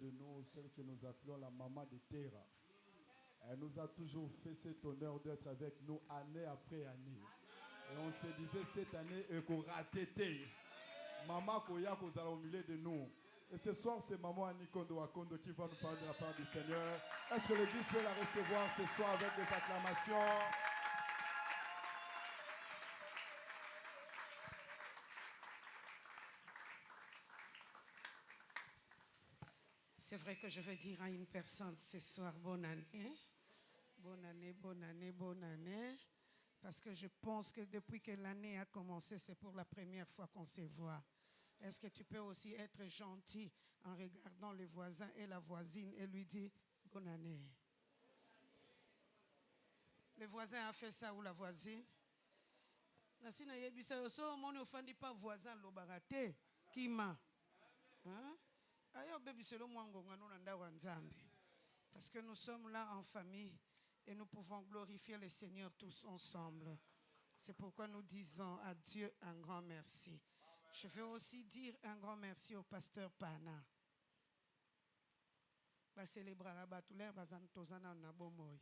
de nous, celle que nous appelons la maman de Terra. Elle nous a toujours fait cet honneur d'être avec nous année après année. Et on se disait cette année, et qu'on raté. Maman Koya Kozala au milieu de nous. Et ce soir, c'est maman Annie Kondo Wakondo qui va nous parler de la part du Seigneur. Est-ce que l'Église peut la recevoir ce soir avec des acclamations? C'est vrai que je vais dire à une personne ce soir, bonne année. Bonne année, bonne année, bonne année. Parce que je pense que depuis que l'année a commencé, c'est pour la première fois qu'on se voit. Est-ce que tu peux aussi être gentil en regardant le voisin et la voisine et lui dire bonne année? Le voisin a fait ça ou la voisine? Nasina yebisa so moni ofandi pas voisin lobarate kima. Hein? Ayo bébé selo mwangonga no nanda wa Nzambe. Parce que nous sommes là en famille et nous pouvons glorifier le Seigneur tous ensemble. C'est pourquoi nous disons à Dieu un grand merci. Je veux aussi dire un grand merci au pasteur Pana. Ba célébrer batulère bazan tozana na bomoy.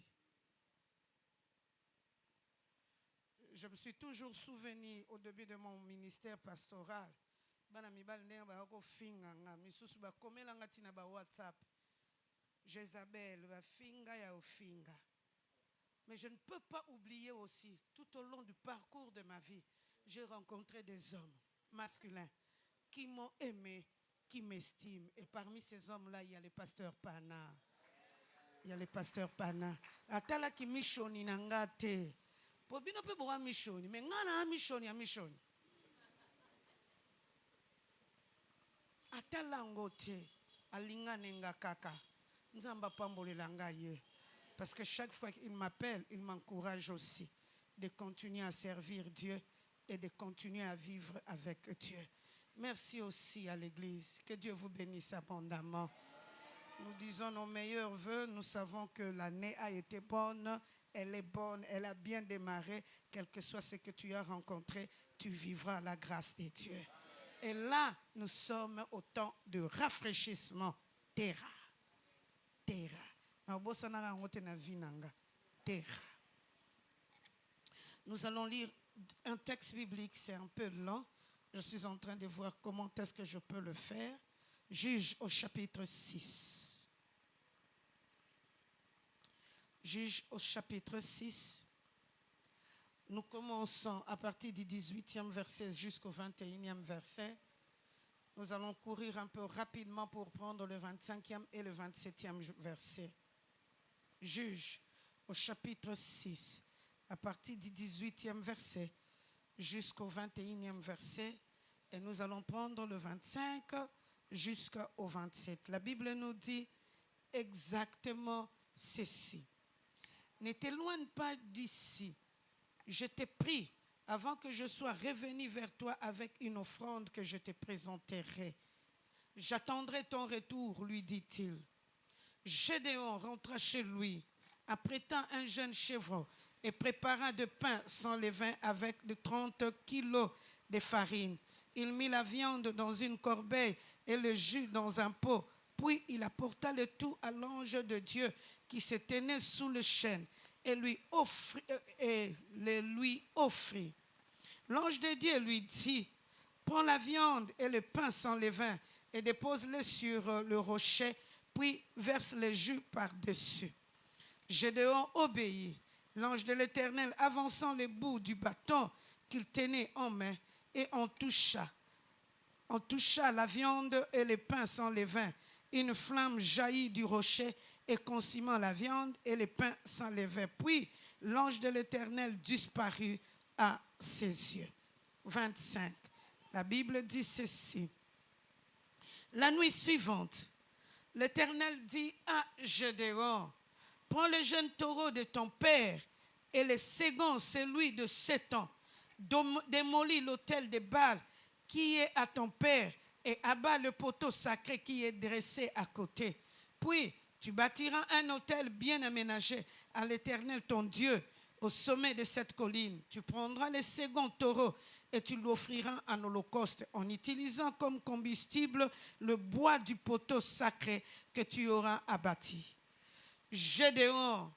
Je me suis toujours souvenu au début de mon ministère pastoral. Bana mibal ndenge ba ko finga nga misusu ba komela ngati na ba WhatsApp. Jézabel ba finga ya ofinga. Mais je ne peux pas oublier aussi, tout au long du parcours de ma vie, j'ai rencontré des hommes masculins qui m'ont aimé, qui m'estiment. Et parmi ces hommes-là, il y a le pasteur Pana. Il y a le pasteur Pana. Atala ki mishoni nangate. Pobino pe boa mishoni, mais ngana mishoni ya mishoni. Atala ngote, alinga nenga kaka. Nzamba pambolela ngaye. Parce que chaque fois qu'il m'appelle, il m'encourage aussi de continuer à servir Dieu et de continuer à vivre avec Dieu. Merci aussi à l'Église. Que Dieu vous bénisse abondamment. Nous disons nos meilleurs vœux. Nous savons que l'année a été bonne. Elle est bonne. Elle a bien démarré. Quel que soit ce que tu as rencontré, tu vivras la grâce de Dieu. Et là, nous sommes au temps de rafraîchissement. Terra. Terra. Nous allons lire un texte biblique, c'est un peu long. Je suis en train de voir comment est-ce que je peux le faire. Juge au chapitre 6. Juge au chapitre 6. Nous commençons à partir du 18e verset jusqu'au 21e verset. Nous allons courir un peu rapidement pour prendre le 25e et le 27e verset. Juge au chapitre 6, à partir du 18e verset jusqu'au 21e verset, et nous allons prendre le 25 jusqu'au 27. La Bible nous dit exactement ceci. Ne t'éloigne pas d'ici. Je t'ai pris avant que je sois revenu vers toi avec une offrande que je te présenterai. J'attendrai ton retour, lui dit-il. Gédéon rentra chez lui, apprêtant un jeune chèvre et prépara de pain sans levain avec de 30 kilos de farine. Il mit la viande dans une corbeille et le jus dans un pot. Puis il apporta le tout à l'ange de Dieu qui se tenait sous le chêne et lui offrit. L'ange de Dieu lui dit, prends la viande et le pain sans levain et dépose-les sur le rocher, puis verse le jus par-dessus. Gédéon obéit. L'ange de l'Éternel avançant le bout du bâton qu'il tenait en main et on toucha la viande et le pain sans levain. Une flamme jaillit du rocher et consumant la viande et le pain sans levain. Puis l'ange de l'Éternel disparut à ses yeux. 25. La Bible dit ceci. La nuit suivante, l'Éternel dit à Gédéon, prends le jeune taureau de ton père et le second, celui de 7 ans, démolis l'autel de Baal qui est à ton père et abat le poteau sacré qui est dressé à côté. Puis tu bâtiras un autel bien aménagé à l'Éternel ton Dieu au sommet de cette colline. Tu prendras le second taureau et tu l'offriras en holocauste en utilisant comme combustible le bois du poteau sacré que tu auras abattu. Gédéon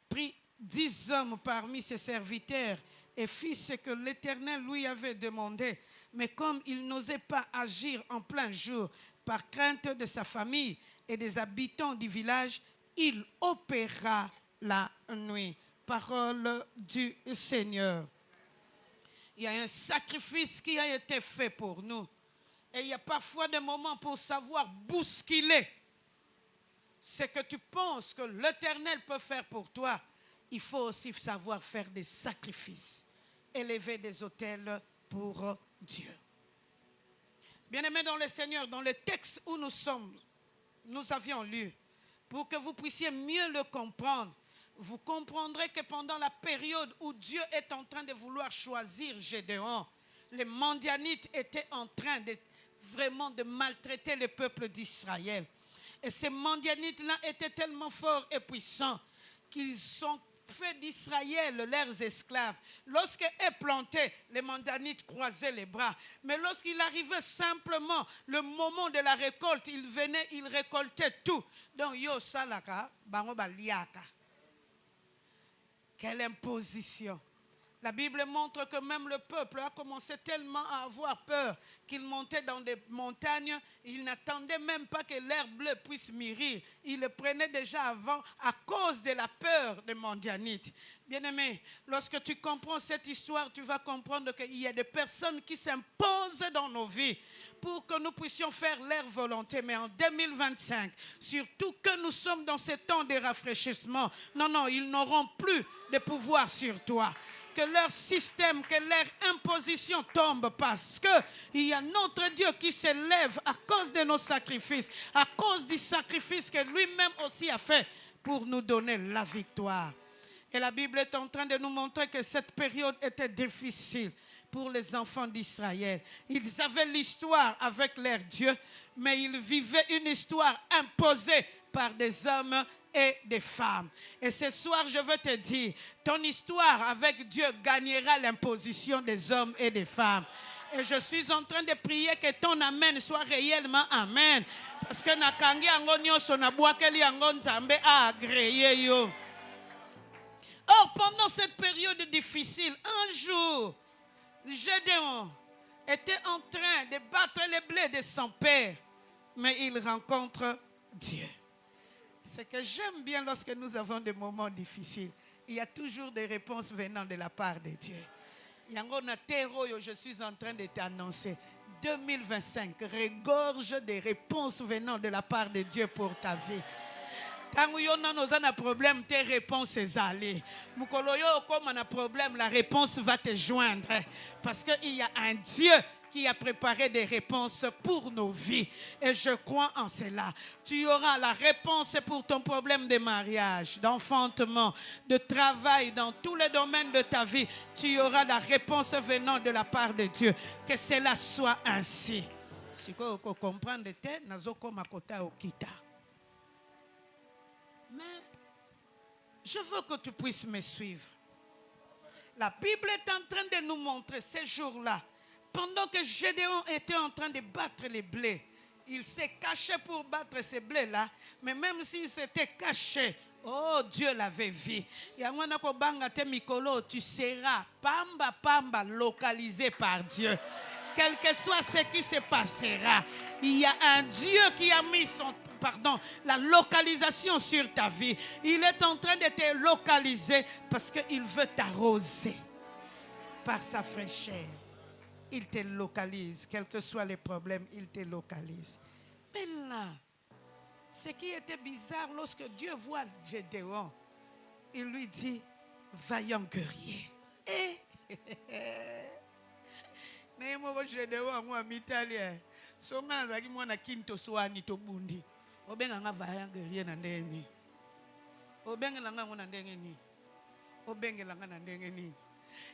prit 10 hommes parmi ses serviteurs et fit ce que l'Éternel lui avait demandé. Mais comme il n'osait pas agir en plein jour par crainte de sa famille et des habitants du village, il opéra la nuit. Parole du Seigneur. Il y a un sacrifice qui a été fait pour nous. Et il y a parfois des moments pour savoir bousculer ce que tu penses que l'Éternel peut faire pour toi. Il faut aussi savoir faire des sacrifices, élever des autels pour Dieu. Bien-aimés dans le Seigneur, dans le texte où nous avions lu, pour que vous puissiez mieux le comprendre, vous comprendrez que pendant la période où Dieu est en train de vouloir choisir Gédéon, les Madianites étaient en train vraiment de maltraiter le peuple d'Israël. Et ces Madianites-là étaient tellement forts et puissants qu'ils ont fait d'Israël leurs esclaves. Lorsqu'ils plantaient, les Madianites croisaient les bras. Mais lorsqu'il arrivait simplement le moment de la récolte, ils venaient, ils récoltaient tout. Donc, yo salaka, bango baliaka. Quelle imposition! La Bible montre que même le peuple a commencé tellement à avoir peur qu'il montait dans des montagnes. Il n'attendait même pas que l'herbe bleue puisse mûrir. Il le prenait déjà avant à cause de la peur des Madianites. Bien-aimé, lorsque tu comprends cette histoire, tu vas comprendre qu'il y a des personnes qui s'imposent dans nos vies pour que nous puissions faire leur volonté. Mais en 2025, surtout que nous sommes dans ce temps de rafraîchissement, non, ils n'auront plus de pouvoir sur toi. Que leur système, que leur imposition tombe parce qu'il y a notre Dieu qui s'élève à cause de nos sacrifices, à cause du sacrifice que lui-même aussi a fait pour nous donner la victoire. Et la Bible est en train de nous montrer que cette période était difficile pour les enfants d'Israël. Ils avaient l'histoire avec leur Dieu, mais ils vivaient une histoire imposée par des hommes et des femmes. Et ce soir, je veux te dire, ton histoire avec Dieu gagnera l'imposition des hommes et des femmes. Et je suis en train de prier que ton amen soit réellement amen. Parce que nakangi angonyo sonabwakeli angon zambe a agréé yo. Or, pendant cette période difficile, un jour, Gédéon était en train de battre les blés de son père, mais il rencontre Dieu. Ce que j'aime bien lorsque nous avons des moments difficiles, il y a toujours des réponses venant de la part de Dieu. Je suis en train de t'annoncer, 2025 regorge des réponses venant de la part de Dieu pour ta vie. Quand on a un problème, tes réponses sont allées. Comme on a un problème, la réponse va te joindre. Parce qu'il y a un Dieu qui a préparé des réponses pour nos vies. Et je crois en cela. Tu auras la réponse pour ton problème de mariage, d'enfantement, de travail, dans tous les domaines de ta vie. Tu auras la réponse venant de la part de Dieu. Que cela soit ainsi. Si vous comprenez, mais je veux que tu puisses me suivre. La Bible est en train de nous montrer ces jours-là, pendant que Gédéon était en train de battre les blés, il s'est caché pour battre ces blés-là, mais même s'il s'était caché, oh, Dieu l'avait vu. Tu seras pamba localisé par Dieu. Quel que soit ce qui se passera, il y a un Dieu qui a mis la localisation sur ta vie. Il est en train de te localiser parce qu'il veut t'arroser par sa fraîcheur. Il te localise, quels que soient les problèmes, il te localise. Mais là, ce qui était bizarre lorsque Dieu voit Gédéon, il lui dit, vaillant guerrier. Et Gédéon, moi, italien, son azaki mwana kinto soani to bundi. Obenga nga vaillant guerrier na ndenge. Obenga langa ngona ndenge ni. Obenga langa na ndenge ni.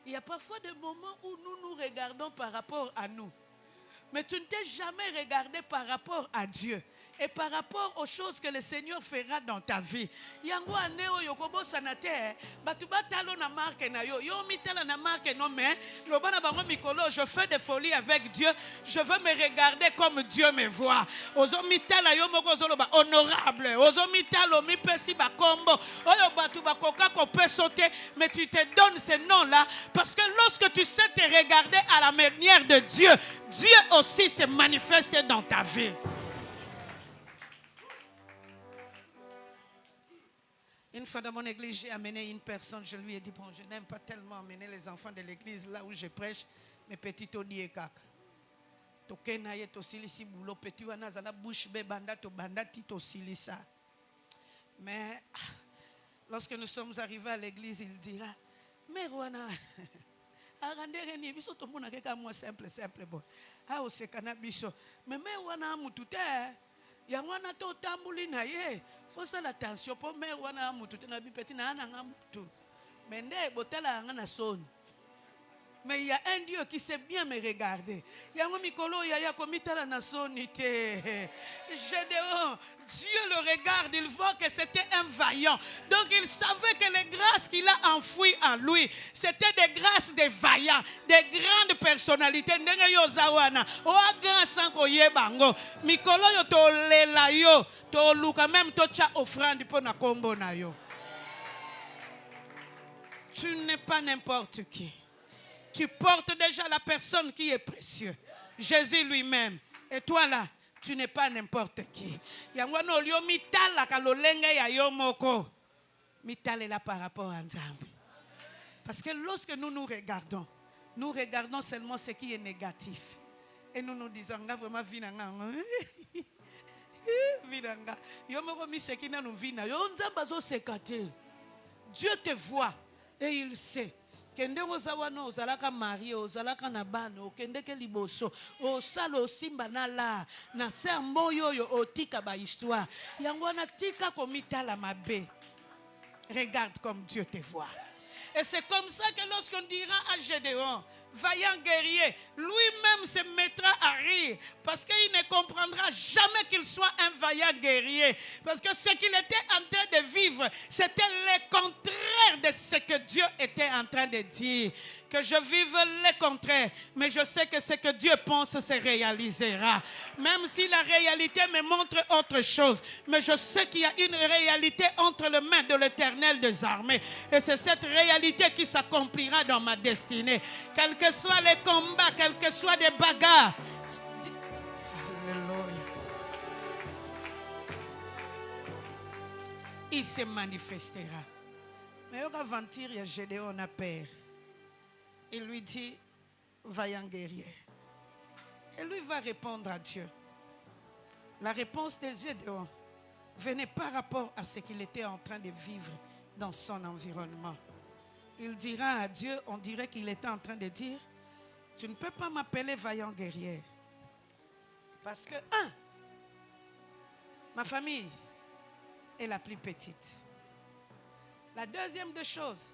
Il y a parfois des moments où nous nous regardons par rapport à nous. Mais tu ne t'es jamais regardé par rapport à Dieu. et par rapport aux choses que le Seigneur fera dans ta vie. Yango aneo yokobo sanate, batuba talo na marque na yo, yo mitala na marque non mais, lobana bango mikolo, je fais des folies avec Dieu, je veux me regarder comme Dieu me voit. Ozo mitala yo moko zoloba honorable, ozo mitalo mi pesi ba kombo, oyo batu ba koka ko peut sauter, mais tu te donnes ces noms-là parce que lorsque tu sais te regarder à la manière de Dieu, Dieu aussi se manifeste dans ta vie. Une fois dans mon église, j'ai amené une personne, je lui ai dit, bon, je n'aime pas tellement amener les enfants de l'église là où je prêche, mes petits odiekak. Tokena ye to silisi boulot petit wana zala bouche be banda to banda ti to silisa. Mais lorsque nous sommes arrivés à l'église, il dira, mais wana arandere ni biso to mona ke ka moi simple bon. Ah o se kana biso. Mais wana mutu te. Ya wana to tambuli na ye. Faut ça l'attention pour me wana mutu te na bi petit na na mutu. Mais nde botala nga na soni. Mais il y a un Dieu qui sait bien me regarder. Il y a un mikolo ya komitala na sonité. Gédéon, Dieu le regarde, il voit que c'était un vaillant. Donc il savait que les grâces qu'il a enfouies en lui, c'était des grâces des vaillants, des grandes personnalités. Ndenge yo zawana, o grand sanko yebango. Mikolo yo to lela yo, to luka même to cha offrande pour na kombo na yo. Tu n'es pas n'importe qui. Tu portes déjà la personne qui est précieuse. Jésus lui-même. Et toi là, tu n'es pas n'importe qui. Yangwano lio mitala kalolenge ya yomoko. Mitala là par rapport à Nzambe. Parce que lorsque nous regardons seulement ce qui est négatif. Et nous nous disons, nga vraiment vinanga. Vinanga. Yomoko misekina nous vina. Yo Nzamba zo sekate. Dieu te voit et il sait. Kende ozawana ozalaka marié ozalaka na bana okende ke liboso osala osimba na la na sermon yoyo otika ba histoire yango na tika komitala mabe. Regarde comme Dieu te voit. Et c'est comme ça que lorsqu'on dira à Gédéon, vaillant guerrier, lui-même se mettra à rire parce qu'il ne comprendra jamais qu'il soit un vaillant guerrier. Parce que ce qu'il était en train de vivre, c'était le contraire de ce que Dieu était en train de dire. Que je vive le contraire, mais je sais que ce que Dieu pense se réalisera. Même si la réalité me montre autre chose, mais je sais qu'il y a une réalité entre les mains de l'Éternel des armées. Et c'est cette réalité qui s'accomplira dans ma destinée. Quels que soient les combats, quels que soient les bagarres. Alléluia. Il se manifestera. Mais on va mentir, il y a Gédéon a peur. Il lui dit, vaillant guerrier. Et lui va répondre à Dieu. La réponse de Gédéon venait par rapport à ce qu'il était en train de vivre dans son environnement. Il dira à Dieu, on dirait qu'il était en train de dire, tu ne peux pas m'appeler vaillant guerrier. Parce que, ma famille est la plus petite. La deuxième des choses,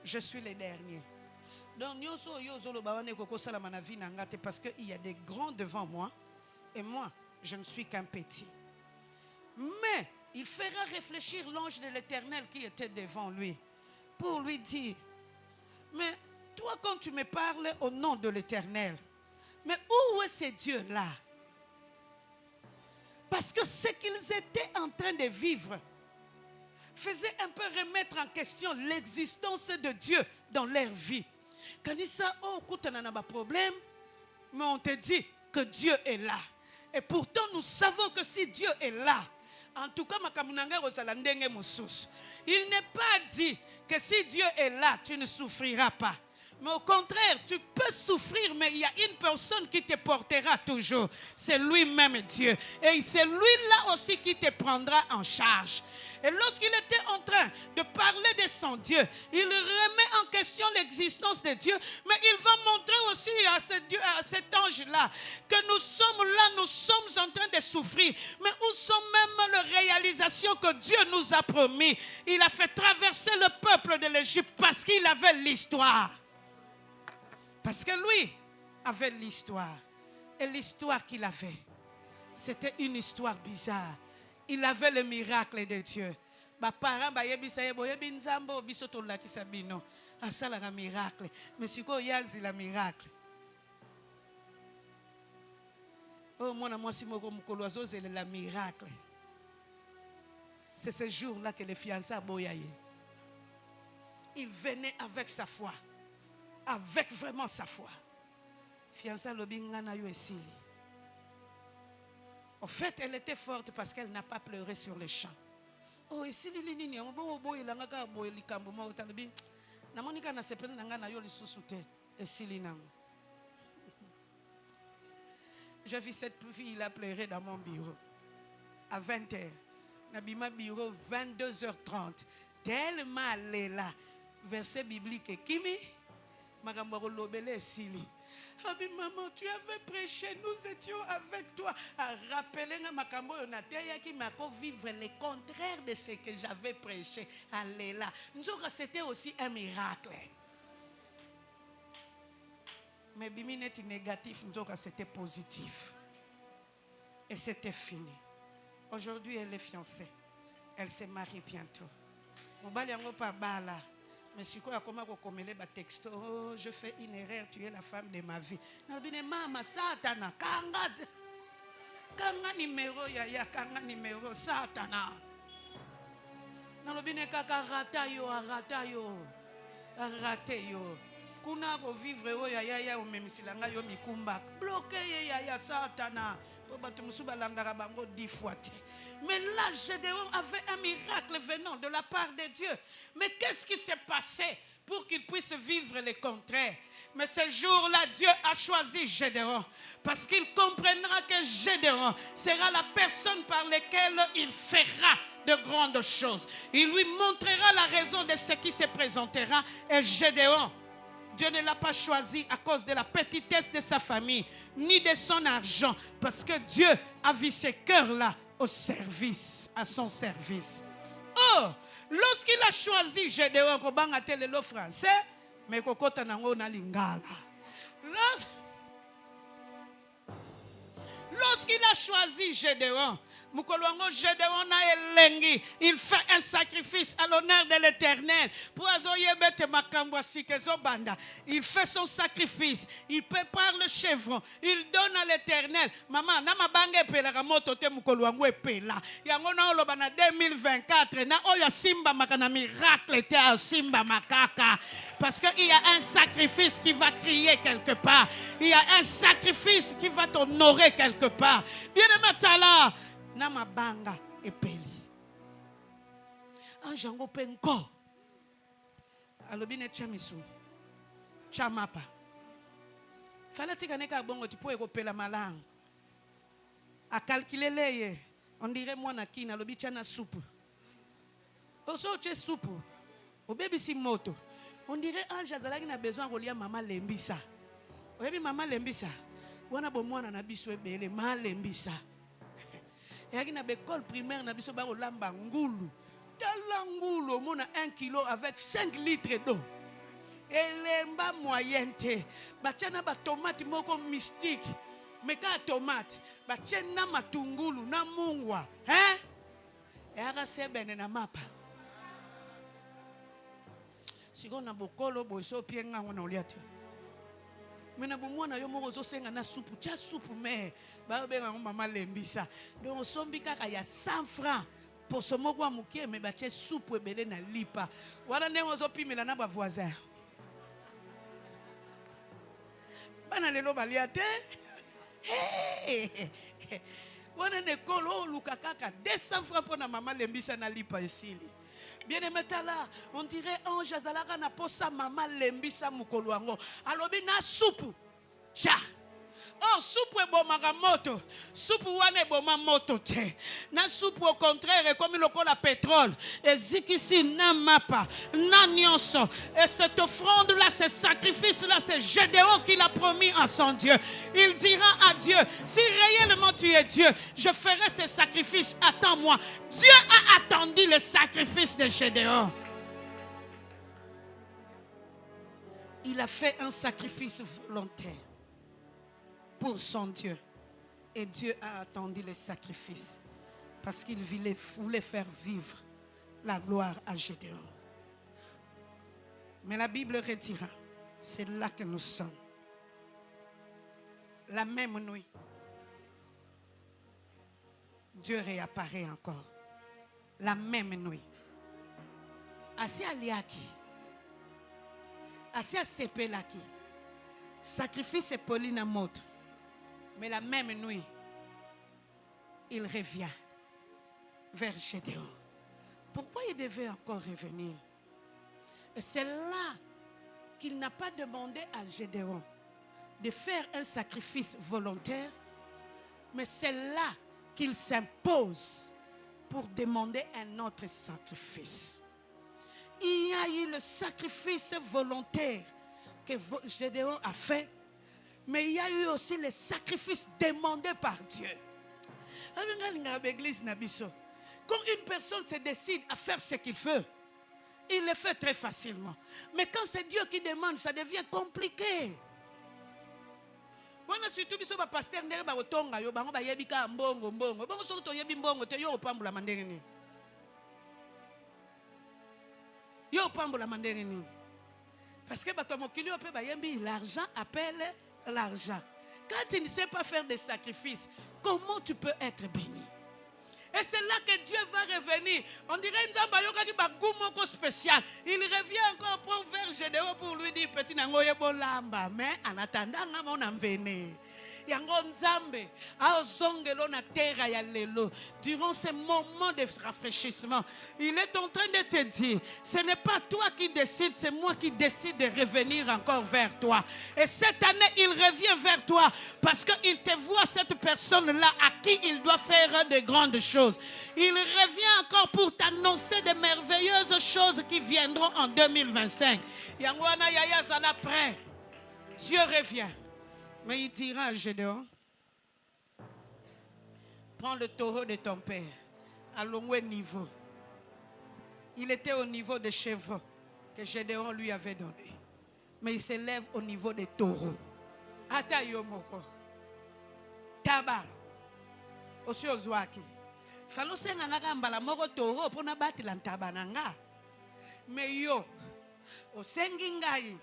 je suis le dernier. Donc, parce qu'il y a des grands devant moi et moi, je ne suis qu'un petit. Mais il fera réfléchir l'ange de l'Éternel qui était devant lui pour lui dire, mais toi quand tu me parles au nom de l'Éternel, mais où est ce Dieu-là? Parce que ce qu'ils étaient en train de vivre faisait un peu remettre en question l'existence de Dieu dans leur vie. Quand ils disent, oh, écoute, on a un problème, mais on te dit que Dieu est là. Et pourtant, nous savons que si Dieu est là, en tout cas, il n'est pas dit que si Dieu est là, tu ne souffriras pas. Mais au contraire, tu peux souffrir, mais il y a une personne qui te portera toujours. C'est lui-même Dieu. Et c'est lui-là aussi qui te prendra en charge. Et lorsqu'il était en train de parler de son Dieu, il remet en question l'existence de Dieu, mais il va montrer aussi à cet ange-là que nous sommes là, nous sommes en train de souffrir. Mais où sont même les réalisations que Dieu nous a promis? Il a fait traverser le peuple de l'Égypte parce qu'il avait l'histoire. Parce que lui avait l'histoire. Et l'histoire qu'il avait, C'était une histoire bizarre. Il avait le miracle de Dieu. Ba parents ba yebisa yebo yebi nzambo biso to lakisa bino. Asala un miracle. Mais siko yazi la miracle. Oh mon moi si moko mukolo azozele la miracle. C'est ce jour-là que les fiancés a boyaye. Il venait avec sa foi. Avec vraiment sa foi. Fiancé lobinga na yo esili. En fait, elle était forte parce qu'elle n'a pas pleuré sur le champ. Oh, esili nini on boy la ngaka boy likambo mo talobi. Na monika na sepele nga na yo lisusu te esili nango. J'ai vu cette fille là pleurer dans mon bureau à 20h. Nabima bureau 22h30. Tellement elle est là. Verset biblique Kimi Magambaro lobele esili. Abi maman, tu avais prêché, nous étions avec toi. À rappeler makambo yonateya qui m'a vivre le contraire de ce que j'avais prêché. Allez là. C'était aussi un miracle. Mais bimi n'était négatif, c'était positif. Et c'était fini. Aujourd'hui, elle est fiancée. Elle se marie bientôt. Mobali yango pa bala. Mais si quoi comment commeler ba texto, oh, je fais une erreur, tu es la femme de ma vie. Nabine mama satana kanga numéro ya kanga numéro satana. Nalobine kaka rata yo arate yo. Kuna ko vivre o ya o memisilanga yo mikumba. Bloqué ya satana. Mais là, Gédéon avait un miracle venant de la part de Dieu. Mais qu'est-ce qui s'est passé pour qu'il puisse vivre le contraire? Mais ce jour-là, Dieu a choisi Gédéon parce qu'il comprendra que Gédéon sera la personne par laquelle il fera de grandes choses. Il lui montrera la raison de ce qui se présentera. Et Gédéon, Dieu ne l'a pas choisi à cause de la petitesse de sa famille, ni de son argent, parce que Dieu a vu ce cœur-là au service, à son service. Oh, lorsqu'il a choisi Gédéon, le français, mais kokota nango na lingala. Lorsqu'il a choisi Gédéon, il fait un sacrifice à l'honneur de l'Éternel. Il fait son sacrifice. Il prépare le chevron. Il donne à l'Éternel. Maman, nama bange pela ramoto te mukolo wangu epela. Yango na oloba na 2024 na oya simba makana miracle te a simba makaka. Parce qu'il y a un sacrifice qui va crier quelque part. Il y a un sacrifice qui va t'honorer quelque part. Bien-aimé Tala. Nama banga epeli anjango penko alobine chamisu chamapa fala tika neka bongo tipo ekopela malang a calculer leye on dirait moi na kina alobi chana soupe oso che soupe obebi si moto on dirait ange azalaki na besoin kolia mama lembisa oyebi mama lembisa wana bomwana na biso ebele ma lembisa. Et à l'école primaire, na biso ba olamba ngulu. Tala ngulu on a 1 kilo avec 5 litres d'eau. Elemba moyenne te. Bachana ba tomate moko mystique. Mais ka tomate, bachena matungulu na mungwa, hein? Et aka sebene na mapa. Siko na bokolo boso pienga ngona oliate. Mais na bomwana yo moko zo senga na soupe, tia soupe mais ba benga mama lembisa. Donc sombi kaka ya 100 francs pour ce moko amukie mais ba tia soupe ebele na lipa. Wana ne ozo pimela na ba voisin. Bana lelo baliate. Wana ne kolo luka kaka 200 francs pour na mama lembisa na lipa esili. Bien-aimé Tala, on dirait ange azalaka na posa mama lembisa mukolo wango. Alobi na soupe. Cha. Oh, soupe ebomaka moto. Soupe wana eboma moto te. Na soupe au contraire comme lokola pétrole. Ezikisi na mapa, na nyonso. Et cette offrande là, ce sacrifice là, c'est Gédéon qui l'a promis à son Dieu. Il dira à Dieu, si réellement tu es Dieu, je ferai ce sacrifice. Attends-moi. Dieu a attendu le sacrifice de Gédéon. Il a fait un sacrifice volontaire pour son Dieu. Et Dieu a attendu les sacrifices parce qu'il voulait faire vivre la gloire à Gédéon. Mais la Bible retira, c'est là que nous sommes. La même nuit, Dieu réapparaît encore. La même nuit. Assez aliaki. Assez sepelaki. Sacrifice et Pauline à mode. Mais la même nuit, il revient vers Gédéon. Pourquoi il devait encore revenir? Et c'est là qu'il n'a pas demandé à Gédéon de faire un sacrifice volontaire, mais c'est là qu'il s'impose pour demander un autre sacrifice. Il y a eu le sacrifice volontaire que Gédéon a fait, mais il y a eu aussi le sacrifice demandé par Dieu. Quand une personne se décide à faire ce qu'il veut, il le fait très facilement. Mais quand c'est Dieu qui demande, ça devient compliqué. Moi, surtout, si je pasteur, je vais tonga yo bango ba yebika mbongo mbongo. Bango so to yebi mbongo te yo opambula mandenge ni. Yo opambula mandenge ni. Parce que bato mokili ope ba yembi l'argent appelle l'argent. Quand tu ne sais pas faire des sacrifices, comment tu peux être béni? Et c'est là que Dieu va revenir. On dirait un spécial. Il revient encore pour vers Gédéon pour lui dire petit nangoye bolamba. Mais en attendant, on en venait. Durant ces moments de rafraîchissement, il est en train de te dire, ce n'est pas toi qui décides, c'est moi qui décide de revenir encore vers toi. Et cette année, il revient vers toi parce qu'il te voit, cette personne-là à qui il doit faire de grandes choses. Il revient encore pour t'annoncer de merveilleuses choses qui viendront en 2025. Yangwana Yaya Zala prêt. Dieu revient. Mais il dira à Gédéon, prends le taureau de ton père, à long niveau. Il était au niveau des chevaux que Gédéon lui avait donné. Mais il s'élève au niveau des taureaux. Ata yomoko. Taba. Osi ozwaki. Falo senga nga mbala moko taureau pona bati la ntaba nanga. Mais yo, osengi ngai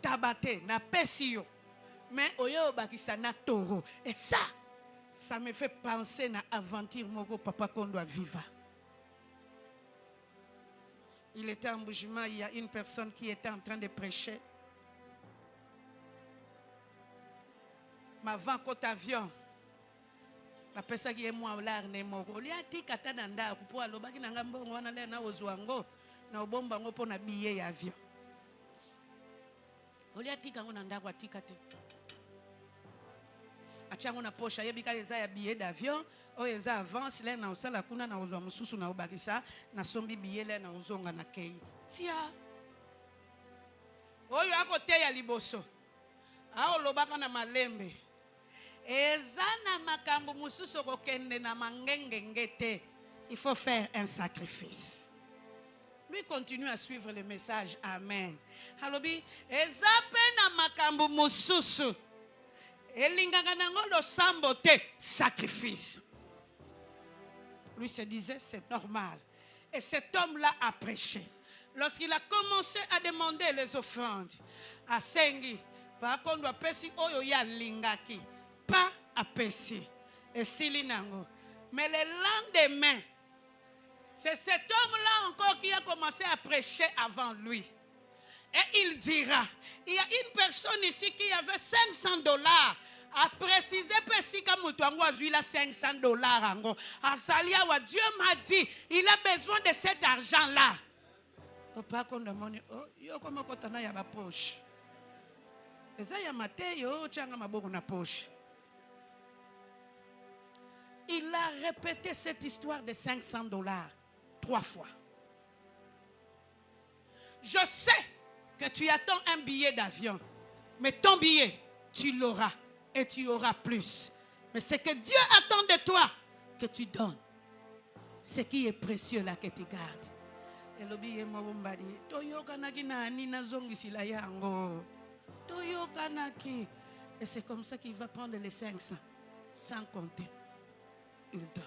tabate na pesi yo. Mais oyo bakisa na taureau. Et ça me fait penser à l'aventure moko papa qu'on doit vivre. Il était en Bougima, il y a une personne qui était en train de prêcher. Ma vent côte avion. La personne qui est moi l'arne moko. Il y a ti katana nda pour alobaki na ngambo wana le na ozwango na obomba ngo pona billet avion. Il y a ti kango nda kwa tikate. Achango na poche yebika eza ya billet d'avion o eza avance le na osala kuna na ozwa mususu na obakisa na sombi billet le na ozonga na kei tia oyo akote ya liboso a olobaka na malembe eza na makambo mususu kokende na mangenge ngete. Il faut faire un sacrifice. Lui continue à suivre le message. Amen. Halobi eza pe na makambo mususu sacrifice. Lui se disait, c'est normal. Et cet homme-là a prêché. Lorsqu'il a commencé à demander les offrandes, à Sengi, par contre, pesi oyo ya lingaki, pas à pesi, et silinango. Mais le lendemain, c'est cet homme-là encore qui a commencé à prêcher avant lui. Et il dira, il y a une personne ici qui avait $500 a précisé si comme tu as vu la $500 ango. Azalia wa Dieu m'a dit, il a besoin de cet argent là. Papa qu'on demande, oh yo comme kotana ya ba poche. Eza ya mate yo changa maboko na poche. Il a répété cette histoire de $500 3 fois. Je sais que tu attends un billet d'avion, mais ton billet, tu l'auras et tu auras plus. Mais c'est que Dieu attend de toi que tu donnes. Ce qui est précieux là que tu gardes. Et c'est comme ça qu'il va prendre les 500. sans compter. Il donne.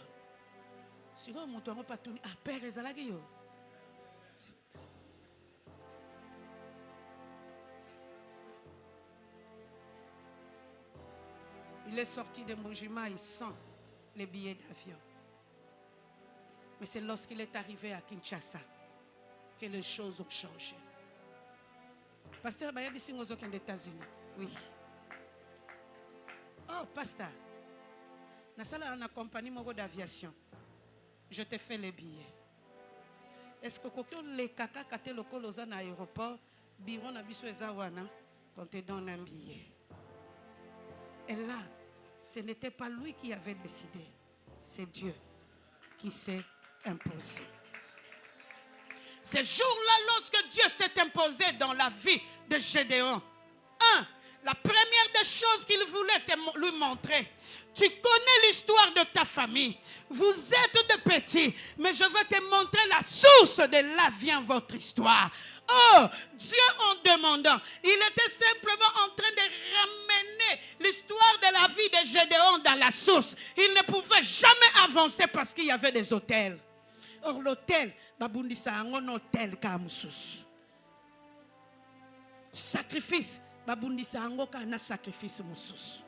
Si vous ne pas tout, à père et zalagio. Il est sorti de Mojima, il sent les billets d'avion. Mais c'est lorsqu'il est arrivé à Kinshasa que les choses ont changé. Pasteur, il y a des signes aux États-Unis. Oui. Oh, pasteur. Dans la compagnie d'aviation, je te fais les billets. Est-ce que quelqu'un les caca kate le colosa dans l'aéroport, bureau na biso ezawana, qu'on te donne un billet? Et là, ce n'était pas lui qui avait décidé, c'est Dieu qui s'est imposé. Ce jour-là, lorsque Dieu s'est imposé dans la vie de Gédéon, la première des choses qu'il voulait lui montrer, tu connais l'histoire de ta famille, vous êtes de petits, mais je veux te montrer la source de là vient votre histoire. Oh, Dieu en demandant, il était simplement en train de ramener l'histoire de la vie de Gédéon dans la source. Il ne pouvait jamais avancer parce qu'il y avait des autels. Or l'autel, babundisa un hôtel kamsus. Sacrifice, babundisa un sacrifice musus.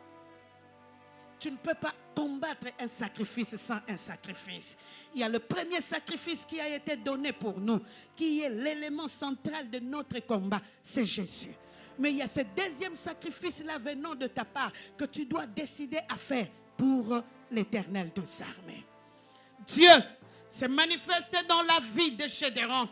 Tu ne peux pas combattre un sacrifice sans un sacrifice. Il y a le premier sacrifice qui a été donné pour nous, qui est l'élément central de notre combat, c'est Jésus. Mais il y a ce deuxième sacrifice-là venant de ta part que tu dois décider à faire pour l'Éternel des armées. Dieu s'est manifesté dans la vie de Gédéon.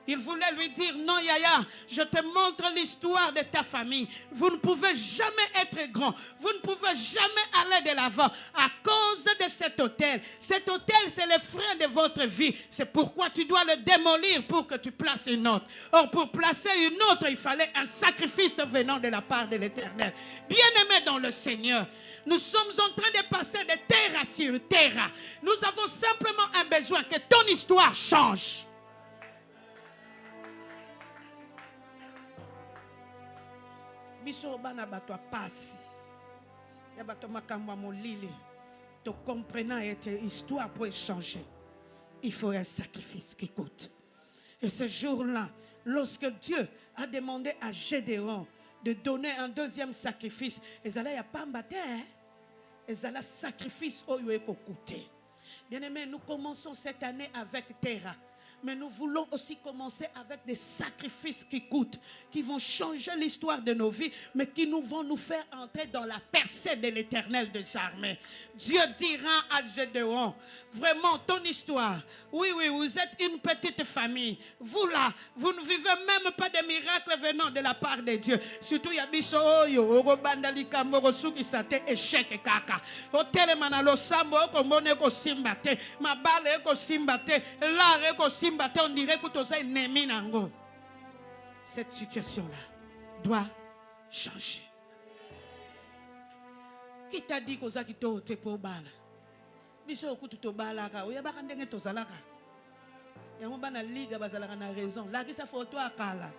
Il voulait lui dire, non Yaya, je te montre l'histoire de ta famille. Vous ne pouvez jamais être grand. Vous ne pouvez jamais aller de l'avant à cause de cet autel. Cet autel, c'est le frein de votre vie. C'est pourquoi tu dois le démolir pour que tu places une autre. Or, pour placer une autre, il fallait un sacrifice venant de la part de l'Éternel. Bien-aimés dans le Seigneur, nous sommes en train de passer de terre sur terre. Nous avons simplement un besoin que ton histoire change. Biso bana bato pasi ya bato makambo molili to comprenant et histoire pour changer, il faut un sacrifice qui coûte. Et ce jour-là, lorsque Dieu a demandé à Gédéon de donner un deuxième sacrifice, ezala ya pambate, ezala sacrifice oyo eko coûter. Bien-aimés, nous commençons cette année avec Terra. Mais nous voulons aussi commencer avec des sacrifices qui coûtent, qui vont changer l'histoire de nos vies, mais qui vont nous faire entrer dans la percée de l'Éternel des armées. Dieu dira à Gédéon, vraiment ton histoire, oui, vous êtes une petite famille. Vous là, vous ne vivez même pas de miracles venant de la part de Dieu. Surtout, yabiso oyo, orobandalika morosuki sate échec kaka. Hôtel manalo sambo komone ko simbate, mabale ko simbate, l'are ko simbate. On dirait que tu es ennemi nango. Cette situation-là doit changer. Qui t'a dit que ça qui t'es pour bala? Biso okutu to balaka, oya baka ndenge to zalaka. Ya mo bana liga bazalaka na raison. La ki sa photo akala.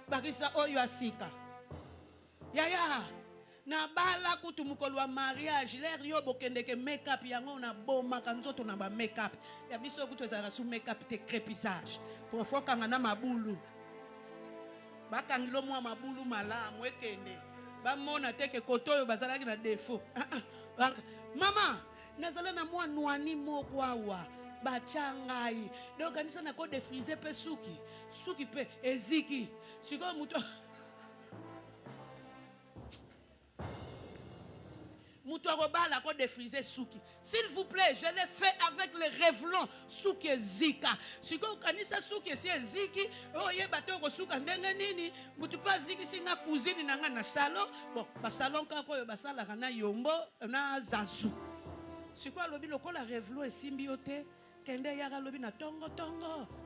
Bakisa oyo asika. Yaya. Na bala kutu mukolo wa mariage l'air yo bokendeke make-up yango na boma kanzoto na ba make-up ya biso kutu ezala sous make-up te crépissage pour foka ngana mabulu bakangilo mwa mabulu malamu ekende bamona teke koto oyo bazalaki na défaut mama nazala na mwa nwani moko awa bachangai donc kanisa na ko défriser pe suki pe eziki siko muto Moutouarobala ko défriser souki. S'il vous plaît, je l'ai fait avec le Revlon souki zika. Si ko kanisa souki si ziki, oh ye bato ko souka ndenge nini, mutu pa ziki singa cousine nanga na salon. Bon, ba salon kako ba sala kana yombo na zazu. Si ko lobi lokola Revlon e symbiote, kende yara lobi na tongo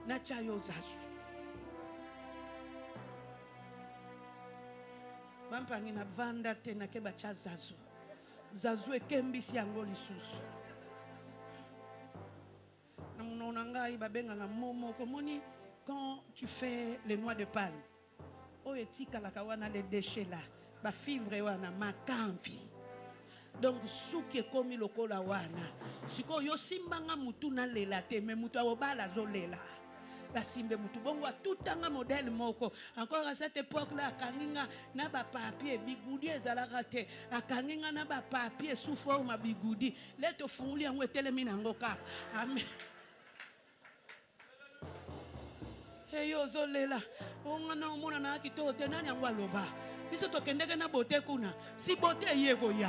na chayo zazu. Bampangi na vanda te na ke ba cha zazu. Zazu ekembisi yango lisusu. Na monona ngai babenga na momo komoni quand tu fais les noix de palme. O etika la kawana les déchets là, ba fibre wana makamvi. Donc suki komi lokola wana. Siko yo simbanga mutu na lela te me mutu obala zolela. Basimbe mutu bongo tutanga modèle moko. Encore à cette époque là akanginga na ba papier bigudi ezalaka te. Akanginga na ba papier sous forme bigudi. Leto funguli yango etelemi nango kaka. Amen. Hey yo zolela. Onga na omona na kito te nani yango aloba. Biso tokendeke na beauté kuna. Si beauté yego ya.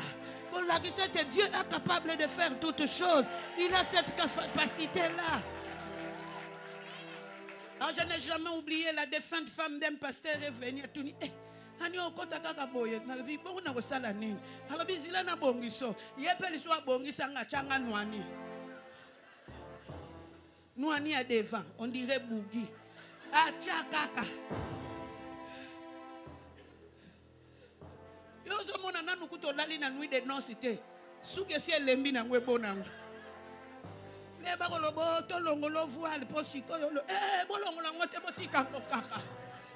Quand la que Dieu est capable de faire toutes choses. Il a cette capacité là. Alors, je n'ai jamais oublié la défunte femme d'un pasteur est venue tout dire ani okota kaka boye na bi bongo na kosala nini alors bizila na bongiso yepeli so bongisa nga changa nwani à devant on dirait bougi acha kaka yozo mona nanu kutolali na nuit de non-cité suke si elembi na ngwe bonango le ba kolobo to longolo voile po sikoyo bolongola ngote botika kaka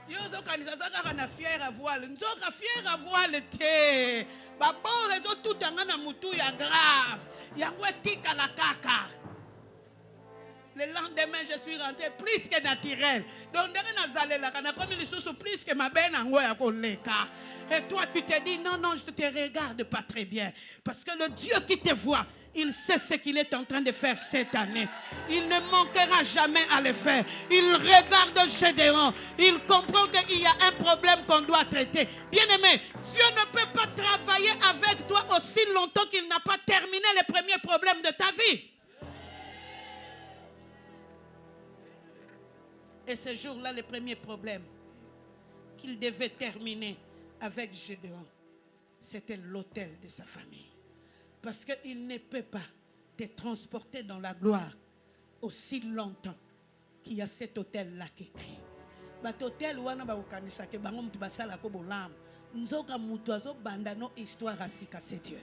yozo kanisa saka na fière voile nzoka fière voile te ba bon rezo tutanga na mutu ya grave yango tika la kaka. Le lendemain, je suis rentré plus que naturel. Donc, plus que ma belle et toi, tu te dis, non, je ne te regarde pas très bien. Parce que le Dieu qui te voit, il sait ce qu'il est en train de faire cette année. Il ne manquera jamais à le faire. Il regarde Gédéon. Il comprend qu'il y a un problème qu'on doit traiter. Bien-aimé, Dieu ne peut pas travailler avec toi aussi longtemps qu'il n'a pas terminé les premiers problèmes de ta vie. Et ce jour-là, le premier problème qu'il devait terminer avec Gédéon, c'était l'autel de sa famille. Parce qu'il ne peut pas te transporter dans la gloire aussi longtemps qu'il y a cet autel-là qui crie. Cet autel, histoire à c'est Dieu.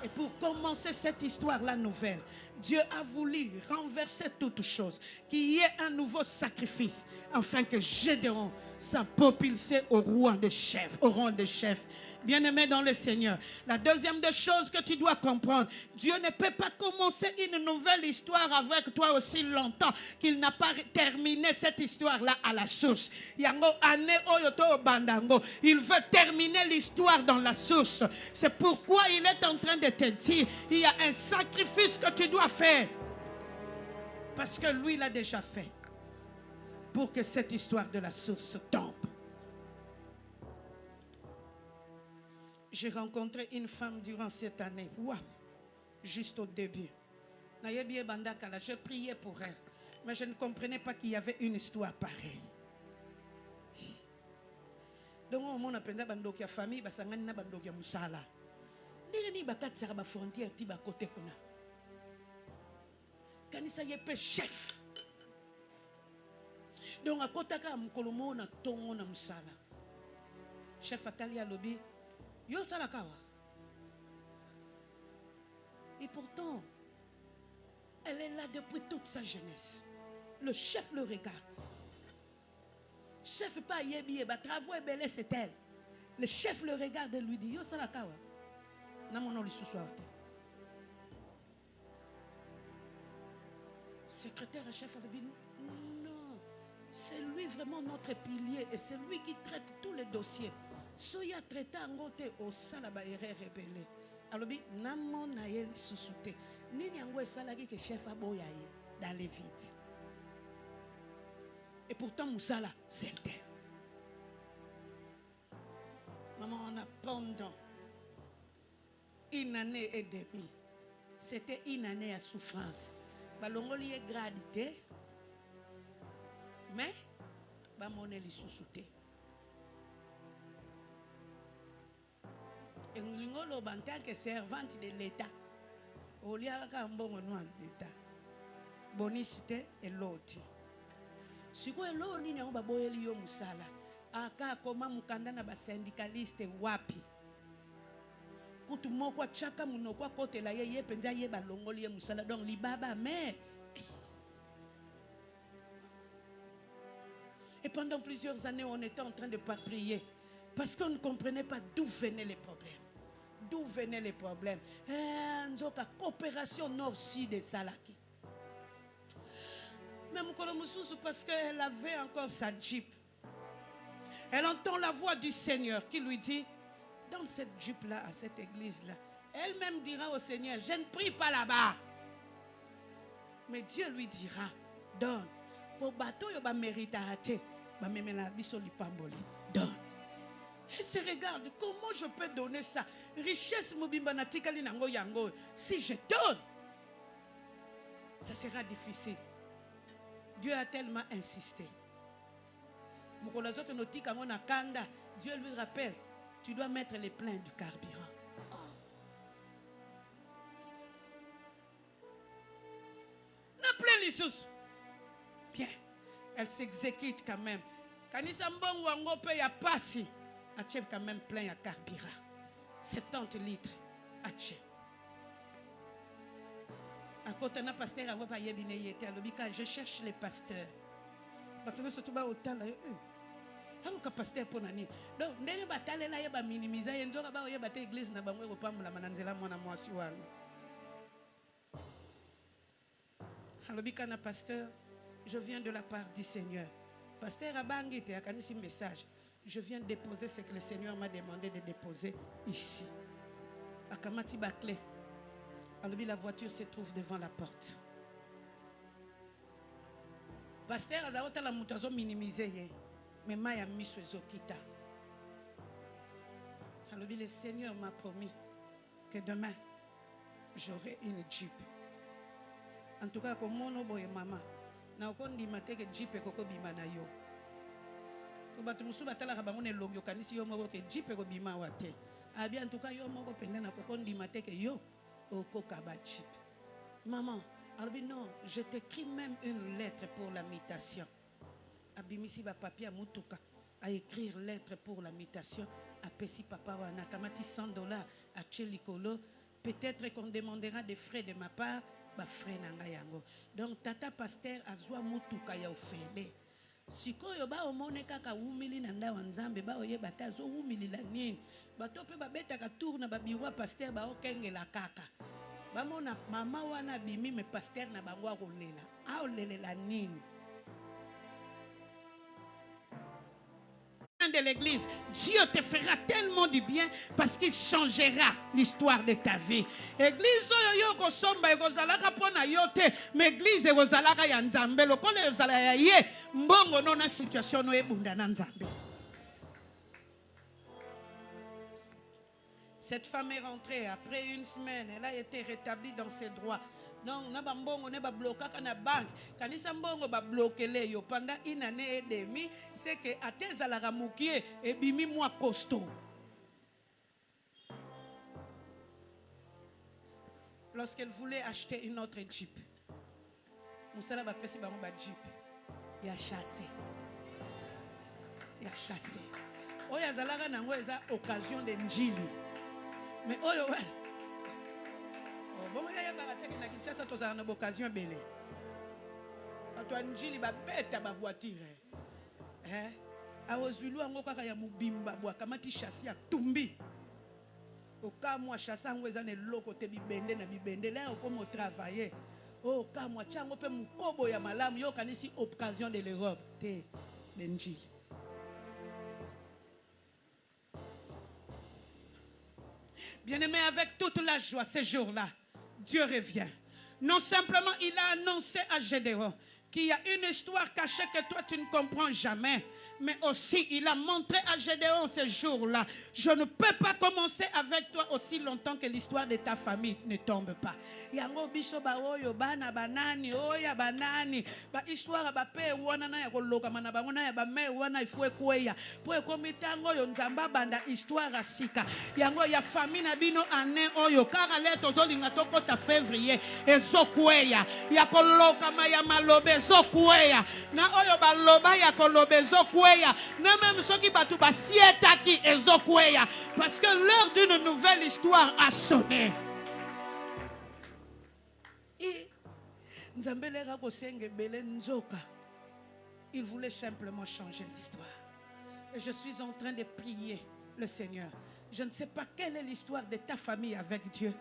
Et pour commencer cette histoire-là nouvelle, Dieu a voulu renverser toutes choses, qu'il y ait un nouveau sacrifice, afin que Gédéon soit propulsé au rang de chef. Bien-aimé dans le Seigneur, la deuxième des choses que tu dois comprendre, Dieu ne peut pas commencer une nouvelle histoire avec toi aussi longtemps qu'il n'a pas terminé cette histoire-là à la source. Il veut terminer l'histoire dans la source. C'est pourquoi il est en train de te dire, il y a un sacrifice que tu dois faire. Parce que lui l'a déjà fait. Pour que cette histoire de la source tombe. J'ai rencontré une femme durant cette année. Wow. Juste au début. Je priais pour elle. Mais je ne comprenais pas qu'il y avait une histoire pareille. Donc, on a appelé la famille, on a appelé la musala. Nini bakatisa ba frontière ti ba côté kuna. Kanisa yepe chef. Donc akotaka mukolomo na tongo na musala. Chef atali alobi yo sala kawa. Et pourtant elle est là depuis toute sa jeunesse. Le chef le regarde. Chef pas yebi ba travaux et belé c'est elle. Le chef le regarde et lui dit yo sala kawa. Secrétaire et chef a dit non, c'est lui vraiment notre pilier et c'est lui qui traite tous les dossiers. Soya traité en côté au salaba erreur rebelle. Alors bi namo na yeli susute. Nini yango salaki que chef a boyaye dans les vides. Et pourtant Moussala c'est elle. Maman on a pendant une année et demie. C'était une année à souffrance. Balongoli est gradité. Mais, bamone li susute. Et nous en tant que servante de l'État. Au lieu de l'État. Bonicité et l'autre. Si vous avez l'autre, vous avez boyeli yo musala. Aka koma mukanda na ba syndicaliste wapi. Kutu moko chaka munokwa kote la ye penza ye balongoli ye musala donc libaba mais et pendant plusieurs années on était en train de pas prier parce qu'on ne comprenait pas d'où venaient les problèmes. D'où venaient les problèmes? Nzoka coopération nord-sud de Salaki. Même parce qu'elle avait encore sa Jeep. Elle entend la voix du Seigneur qui lui dit, dans cette Jeep-là, à cette église-là, elle-même dira au Seigneur, je ne prie pas là-bas. Mais Dieu lui dira, donne. Pour bateau, il va mériter à rater. Donne. Elle se regarde, comment je peux donner ça? Richesse mobimbanati nango yango. Si je donne, ça sera difficile. Dieu a tellement insisté. Dieu lui rappelle, tu dois mettre les pleins du carburant. Na plein les sous. Bien, elle s'exécute quand même. Kanisa mbongo wango pe ya pasi. Achève quand même plein à carburant. 70 litres. Achève. À côté de pasteur, je cherche les pasteurs. Donc, pasteur pour nani. Donc, ndenge batalela yeba minimiser yenzoka ba yeba te église na bangwe kopambula mananzela mwana mwasi wana. Halobika na pasteur, je viens de la part du Seigneur. Pasteur abangi te akanisi message. Je viens déposer ce que le Seigneur m'a demandé de déposer ici. Akamati bakle. Alobi la voiture se trouve devant la porte. Pasteur azaota la mutazo minimiser ye. Mais maya miso ezokita. Alobi le Seigneur m'a promis que demain j'aurai une Jeep. En tout cas comme mono boye mama na okondima te que Jeep ekoko bima na yo. Ko batu musu batala ka bango ne longyo kanisi yo moko ke Jeep eko bima wate. Abi en tout cas yo moko penda na kokondima te que yo okoka ba Jeep. Maman, alobi non, je t'écris même une lettre pour la mutation. Abimisi ba papier mutuka à écrire lettre pour la mutation à Pessi papa wana kamati $100 à Chelikolo. Peut-être qu'on demandera des frais de ma part, ba frais nanga yango. Donc tata pasteur azwa mutuka ya ofele. Sikoyo ba omone kaka umili na ndawa nzambe ba oyeba ta zo umili la nini. Bato pe ba beta ka tourna ba biwa pasteur ba okengela kaka. Ba mona mama wana bimi me pasteur na bango akolela. A olelela nini. De l'église, Dieu te fera tellement du bien parce qu'il changera l'histoire de ta vie. Église yo kosomba ekozalaka pona yote, mais église ekozalaka ya nzambe lokola ezala ya ye mbongo nona situation no ebunda na nzambe. Cette femme est rentrée après une semaine, elle a été rétablie dans ses droits. Donc, na bambongo ne ba bloquer na banque. Kanisa mbongo ba bloquer le yo pendant une année et demie, c'est que atezala ramukie et bimi moi costaud. Lorsqu'elle voulait acheter une autre Jeep, Moussala ba pesi ba ba Jeep. Il a chassé. Il a chassé. Oya zalaka nango eza occasion de njili. Mais oyo bon, il y a une occasion belle. Quand on dit ba beta ba voiture. Awozulu ango kaka ya mubimba bwa kamati chassis ya tumbi. Oka moi chassis ango ezane loko te bibende na bibende là okomo travailler. Oka moi chango pe mukobo ya malamu yo kanisi occasion de l'Europe te benji. Bien-aimé, avec toute la joie ce jour-là, Dieu revient. Non simplement, il a annoncé à Gédéon qu'il y a une histoire cachée que toi tu ne comprends jamais. Mais aussi, il a montré à Gédéon ce jour-là, je ne peux pas commencer avec toi aussi longtemps que l'histoire de ta famille ne tombe pas. Yango biso ba oyo bana banani oya banani ba histoire ba pe wana na ya koloka mana bango na ya ba me wana ifue kweya po ekomitango yo nzamba banda histoire asika yango ya famille na bino ane oyo kaka leto zolinga tokota février ezokweya ya koloka ma ya malobe ezokweya na oyo baloba ya kolobe ezokweya na même ceux qui batu ba sietaki ezokweya parce que l'heure d'une nouvelle histoire a sonné. Et il voulait simplement changer l'histoire. Et je suis en train de prier le Seigneur Je ne sais pas quelle est l'histoire de ta famille avec Dieu.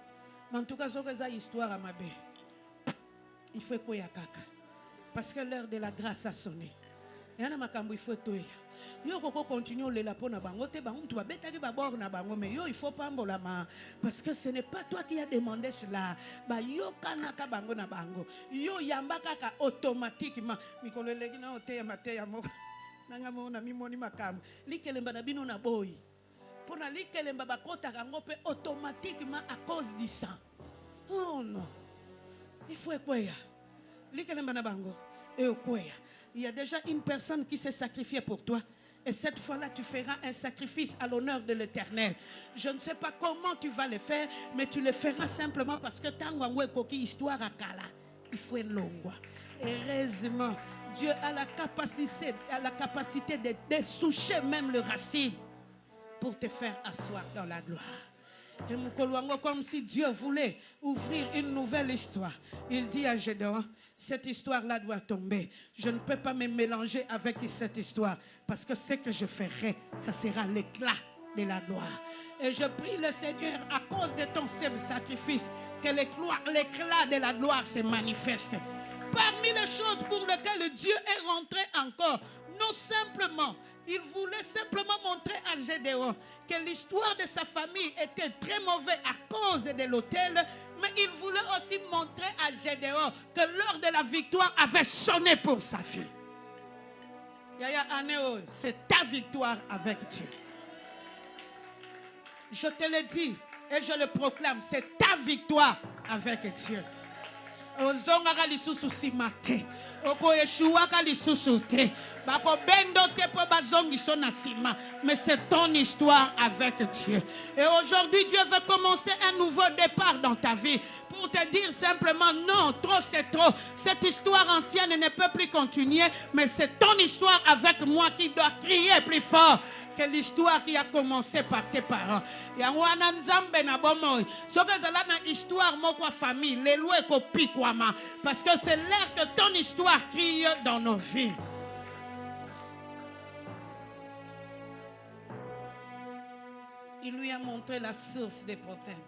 Mais en tout cas, c'est une histoire à ma bé. Il faut que kaka. Parce que l'heure de la grâce a sonné. Il y a il faut tout. Yo koko continue le lapo na bango te bango tu ba betaki ba bord na bango mais yo il faut pas mbola ma parce que ce n'est pas toi qui as demandé cela ba yo kanaka bango na bango yo yamba kaka automatiquement mikolo leki na oteya mateya mo nanga mo na mimoni makam likelemba na bino na boy pona likelemba bakota kango pe automatiquement à cause du sang. Oh non, il faut quoi likelemba na bango et quoi. Il y a déjà une personne qui s'est sacrifiée pour toi. Et cette fois-là, tu feras un sacrifice à l'honneur de l'Éternel. Je ne sais pas comment tu vas le faire, mais tu le feras simplement parce que tango koki histoire à kala. Il faut une longue. Heureusement, Dieu a la capacité de dessoucher même le racine pour te faire asseoir dans la gloire. Et comme si Dieu voulait ouvrir une nouvelle histoire. Il dit à Gédéon, cette histoire-là doit tomber. Je ne peux pas me mélanger avec cette histoire. Parce que ce que je ferai, ça sera l'éclat de la gloire. Et je prie le Seigneur, à cause de ton sacrifice, que l'éclat de la gloire se manifeste. Parmi les choses pour lesquelles Dieu est rentré encore, non simplement, il voulait simplement montrer à Gédéon que l'histoire de sa famille était très mauvaise à cause de l'autel, mais il voulait aussi montrer à Gédéon que l'heure de la victoire avait sonné pour sa fille. Yaya Anéo, c'est ta victoire avec Dieu. Je te le dis et je le proclame, c'est ta victoire avec Dieu. Ozongaka lisusu simate oko yeshuaka lisusu te bako bendo te po bazongi so na sima mais c'est ton histoire avec Dieu. Et aujourd'hui Dieu veut commencer un nouveau départ dans ta vie pour te dire simplement non, trop c'est trop, cette histoire ancienne ne peut plus continuer, mais c'est ton histoire avec moi qui doit crier plus fort que l'histoire qui a commencé par tes parents. Yangwana nzambe na bomoy. Soka zala na histoire moko famille, les lois ko pikwama parce que c'est l'heure que ton histoire crie dans nos vies. Il lui a montré la source des problèmes.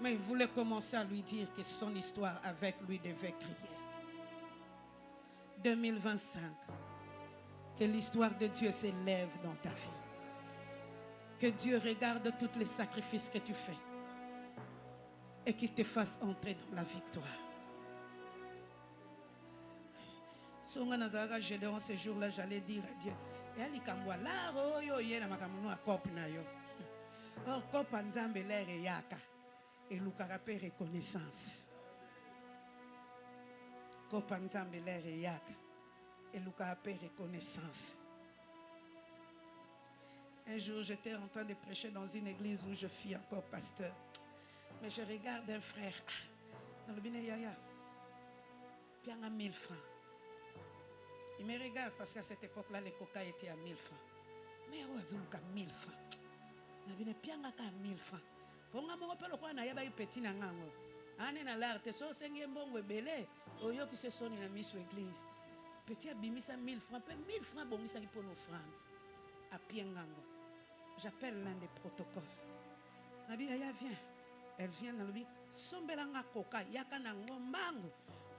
Mais il voulait commencer à lui dire que son histoire avec lui devait crier. 2025. Que l'histoire de Dieu s'élève dans ta vie. Que Dieu regarde tous les sacrifices que tu fais. Et qu'il te fasse entrer dans la victoire. Si on a Gédéon ce jour-là, j'allais dire à Dieu, or, kopa nzambe l'air et yaka. Et l'ukarape reconnaissance. Kopa nzambe l'air et yaka. Et l'ukarape reconnaissance. Un jour, j'étais en train de prêcher dans une église où je suis encore pasteur. Mais je regarde un frère. Dans le bine yaya. Puis il y a 1000 francs. Il me regarde parce qu'à cette époque-là, les coca étaient à 1000 francs. Mais il y a 1000 francs. Il y a 1000 francs. Pour nga mongo pelo kwa na yaba petit na ngango. Ane na l'arte so sengi mbongo belé oyo ki se soni na miso église. Petit abimisa 1000 francs, pe 1000 francs bongisa ki pour offrande. À pied ngango. J'appelle l'un des protocoles. Nabi aya vient. Elle vient dans le bi sombela nga koka yaka na ngombango.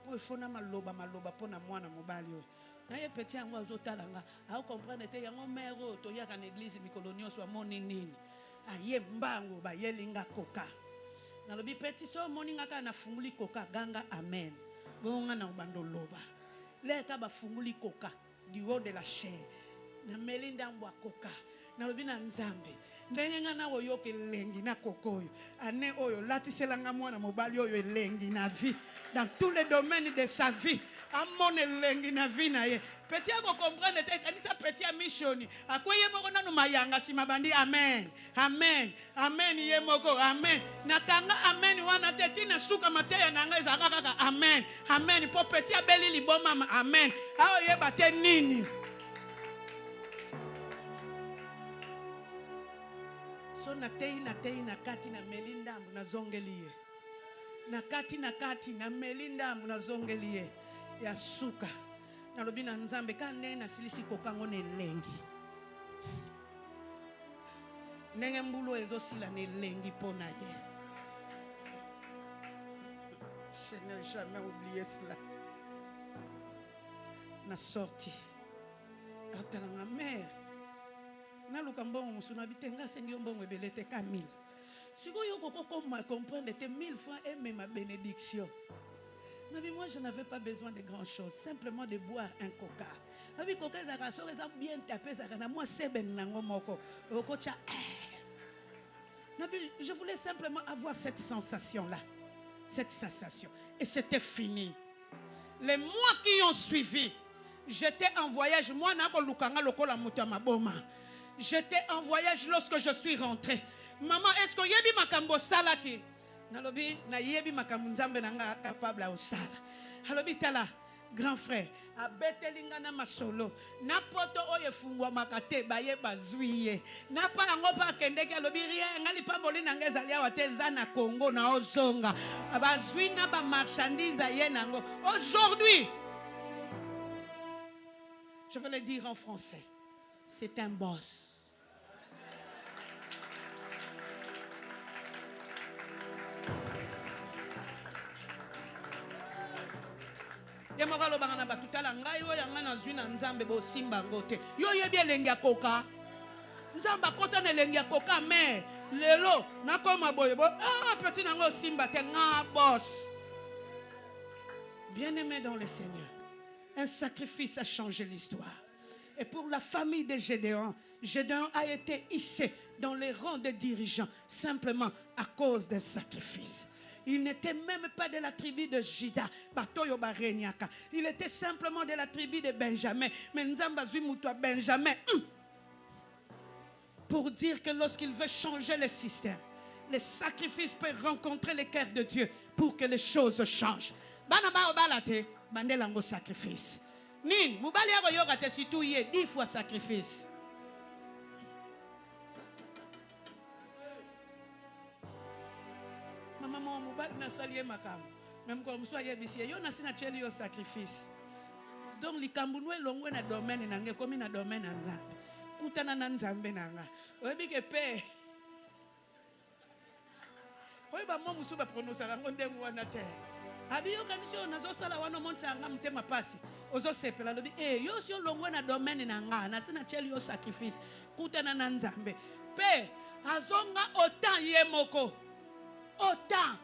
Po ifona maloba po na mwana mobali yo. Na ye petit yango azotala nga. A comprendre te yango mero to yaka na église mikolonio so amoni nini. Aye mbango ba yelinga koka. Na lobi petit so moni ngaka na funguli koka ganga amen. Bonga na bando loba. Leka ba funguli koka du haut de la chair. Na melinda mbwa koka. Na lobi na nzambe. Ndenge nga na oyo ke lengi na kokoyo. Ane oyo latiselanga mwana mobali oyo elengi na vie dans tous les domaines de sa vie. Amone elengi na vie na ye. Petit ako comprendre te kanisa petit a missioni. Akoye moko nanu mayanga sima bandi amen. Amen. Amen ye moko amen. Nakanga amen wana te tina suka mateya nanga ezaka kaka amen. Amen po petit abeli liboma amen. Awo ye bate nini? So na tei na kati na melinda na zongeliye. Na kati na melinda na zongeliye. Ya suka. Na lobi na nzambe kande na silisi kokango ne lengi. ndenge mbulu ezosila na elengi mpo na ye. Je n'ai jamais oublié cela. Na sorti atala nga mère naluka mbongo musuna bitenga sengi mbongo ebele te ka 1000. Sikoyo kokoma comprendre te 1000 francs et même ma bénédiction. Mais moi, je n'avais pas besoin de grand chose, simplement de boire un coca. Bien tapé, je voulais simplement avoir cette sensation-là. Cette sensation. Et c'était fini. Les mois qui ont suivi, j'étais en voyage. Moi, j'étais en voyage lorsque je suis rentrée. Maman, est-ce que yebi makambo salaki? Nalobi na yebi makambo nzambe nanga capable à osala. Halobi tala grand frère abetelinga na masolo na poto oye fungwa makate baye bazwiye na pa yango pa kendeki alobi rien ngali pa boli nanga ezali awa te za na Congo na ozonga bazwi na ba marchandise ye nango. Aujourd'hui, je vais le dire en français, c'est un boss. Yemogalo bangana batutala ngai yo yanga na zwi na nzambe bo simba ngote yo yebi elengi akoka nzamba kota na elengi akoka mais lelo nakoma boye bo petit nango simba te nga boss. Bien-aimé dans le Seigneur, un sacrifice a changé l'histoire. Et pour la famille de Gédéon, Gédéon a été hissé dans les rangs des dirigeants simplement à cause d'un sacrifice. Il n'était même pas de la tribu de Juda. Il était simplement de la tribu de Benjamin. Mais Nzamba Zumutua Benjamin. Pour dire que lorsqu'il veut changer le système, le sacrifice peut rencontrer le cœur de Dieu pour que les choses changent. Banaba obalate, bandelango sacrifice. Nin, mubali yako yoga te situ ye 10 fois sacrifice. Maman mubali na salier makam. Même quand muswa ye bisi yo na sina cheli yo sacrifice. Donc likambunwe longwe na domaine nange komi na domaine na nzambe. Kutana na nzambe nanga. Oyebike pe. Oyeba mo musuba prononcer ngo ndengu wana te. Abiyo kanisho nazo sala wana monta nga mtema pasi. Ozo sepela lobi yo si longwe na domaine nanga na sina cheli yo sacrifice. Kutana na nzambe. Pe azonga autant ye moko. Autant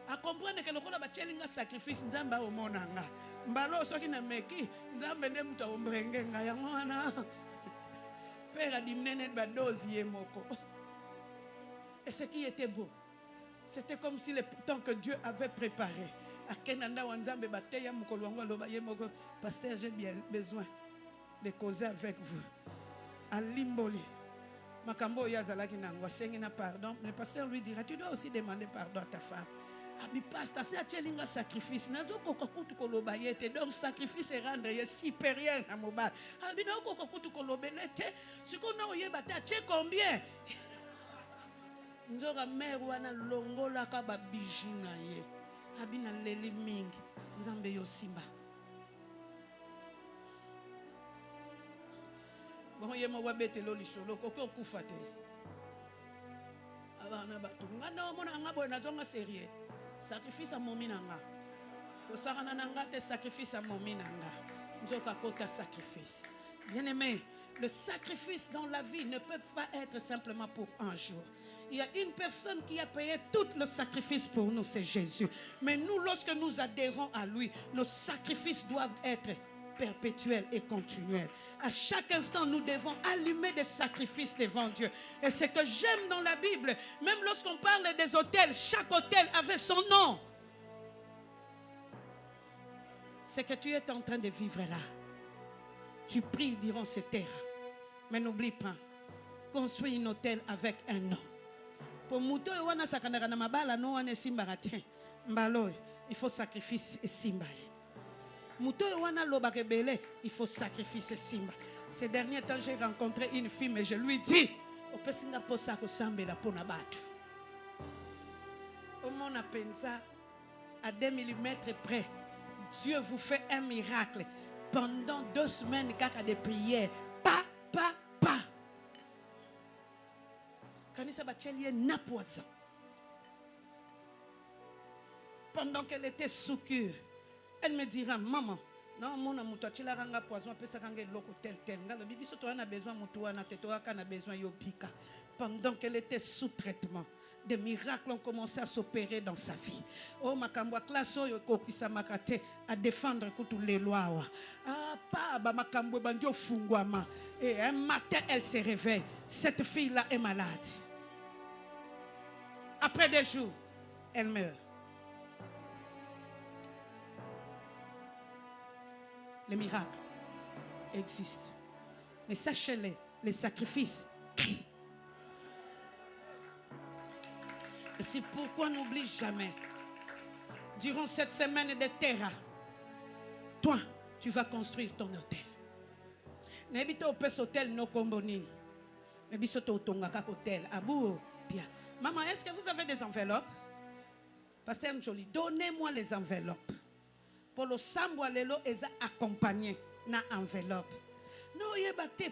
à comprendre que le rôle de sacrifice nzambe au monanga mbalo soki na meki nzambe ne muta ombrenge nga yangwana père dimnene ba dozi yemoko. Et ce qui était beau, c'était comme si le temps que Dieu avait préparé à kenanda wanzambe bateya mukolo wango loba yemoko. Pasteur, j'ai bien besoin de causer avec vous à Limboli. Makambo yazalaki nangwa sengi na pardon. Le pasteur lui dira, tu dois aussi demander pardon à ta femme. Abi pasteur, c'est achelinga sacrifice. Nazo kokokutu kolobayete. Donc sacrifice est rendre supérieur à mobile. Abi na kokokutu kolobelete. Siko na oyeba ta che combien? Nzoka mère wana longola ka ba bijou na ye. Abi na leli mingi. Nzambe yo simba. Bon yemo wabete lo lisolo koko kufate abana batu ngana mona ngabo nazonga sérieux sacrifice a momi nanga osakana nanga te sacrifice a momi nanga nzoka kota sacrifice. Bien-aimé, le sacrifice dans la vie ne peut pas être simplement pour un jour. Il y a une personne qui a payé tout le sacrifice pour nous, c'est Jésus. Mais nous, lorsque nous adhérons à lui, nos sacrifices doivent être perpétuel et continuel. À chaque instant, nous devons allumer des sacrifices devant Dieu. Et ce que j'aime dans la Bible, même lorsqu'on parle des autels, chaque autel avait son nom. C'est que tu es en train de vivre là. Tu pries durant cette terre. Mais n'oublie pas, construis un hôtel avec un nom. Pour Mouto et Wana Sakandara Mabala, non, on est Simbaratien. Mbalo, il faut sacrifice et Simbaye. Il faut sacrifier Simba. Ces derniers temps, j'ai rencontré une fille, mais je lui dis au monde à 2 mm près, Dieu vous fait un miracle pendant 2 semaines de prières. Pas. Quand Kanisa Bachelie na poison. Pendant qu'elle était sous cure, elle me dira, maman, non, mon amour, tu as un poison, tu as besoin pendant qu'elle était sous traitement, des miracles ont commencé à s'opérer dans sa vie. Oh, makambwa classe yoko kisamakate à défendre tous les lois. Ah, pas ba makambwe bandio fungwama. Et un matin, elle se réveille. Cette fille-là est malade. Après des jours, elle meurt. Les miracles existent. Mais sachez-le, les sacrifices crient. Et c'est pourquoi n'oublie jamais, durant cette semaine de terre, toi, tu vas construire ton hôtel. N'habite au pes hôtel no komboni. N'habite au tongaka hôtel. Abou, bien. Maman, est-ce que vous avez des enveloppes? Pasteur Njoli, donnez-moi les enveloppes. Pour le sambo lelo eza accompagné na enveloppe. Non,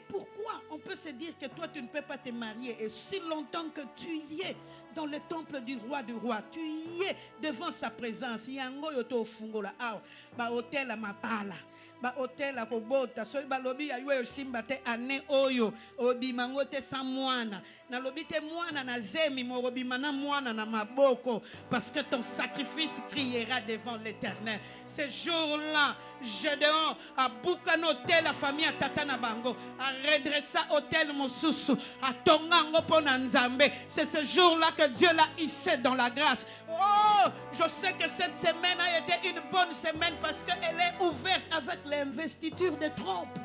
pourquoi on peut se dire que toi tu ne peux pas te marier et si longtemps que tu y es dans le temple du roi, tu y es devant sa présence. Yango yoto fungola aw ba hôtel à mapala. Ba hôtel à kobota so ba lobi ya ywe simba te ane oyo obimango te sa mwana na lobi te mwana na zemi mo obimana mwana na maboko parce que ton sacrifice criera devant l'Éternel. Ce jour-là, Gédéon a bouqué un hôtel la famille à Tatana Bango, a redressé hôtel Mosusu, a Tongango Ponanzambe. C'est ce jour-là que Dieu l'a hissé dans la grâce. Oh, je sais que cette semaine a été une bonne semaine parce qu'elle est ouverte avec l'investiture de trompe.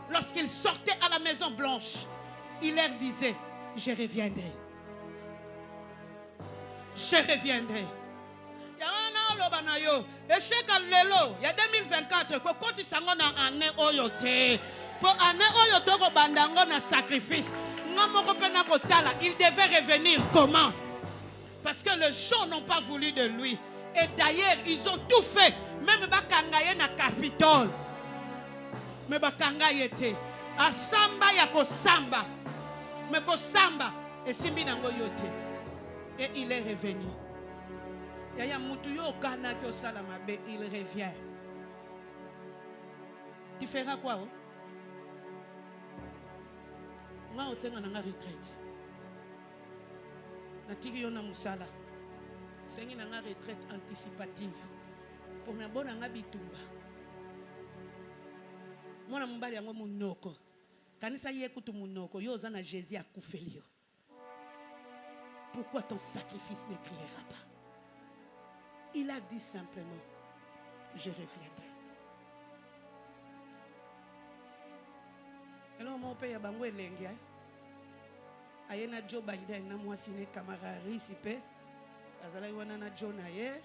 Lorsqu'il sortait à la Maison Blanche, il leur disait, je reviendrai. Je reviendrai. Échec à l'élo, il y a 2024, quand tu s'en as année oyote, pour année oyote, bandango na sacrifice. Il devait revenir comment? Parce que les gens n'ont pas voulu de lui. Et d'ailleurs, ils ont tout fait. Même Bakangaye na Capitole. Mais Bakangaye était. A Samba yako Samba. Mais ko Samba. Et Simbi nango yote. Et il est revenu. Yaya Mutuyo Kana ki Osalamabe, il revient. Tu feras quoi? Oh? Moi aussi, on a une retraite. Natiki yona musala. Sengi na retraite anticipative. Pour na bona nga bitumba. Mwana mbali yango munoko. Kanisa yekutu munoko. Yo zana Jésus a koufelio. Pourquoi ton sacrifice ne criera pas? Il a dit simplement, je reviendrai. Alors mon père bango elenge ayena Joe Biden na mwasi ne Kamala Harris pe azala wana na Joe na ye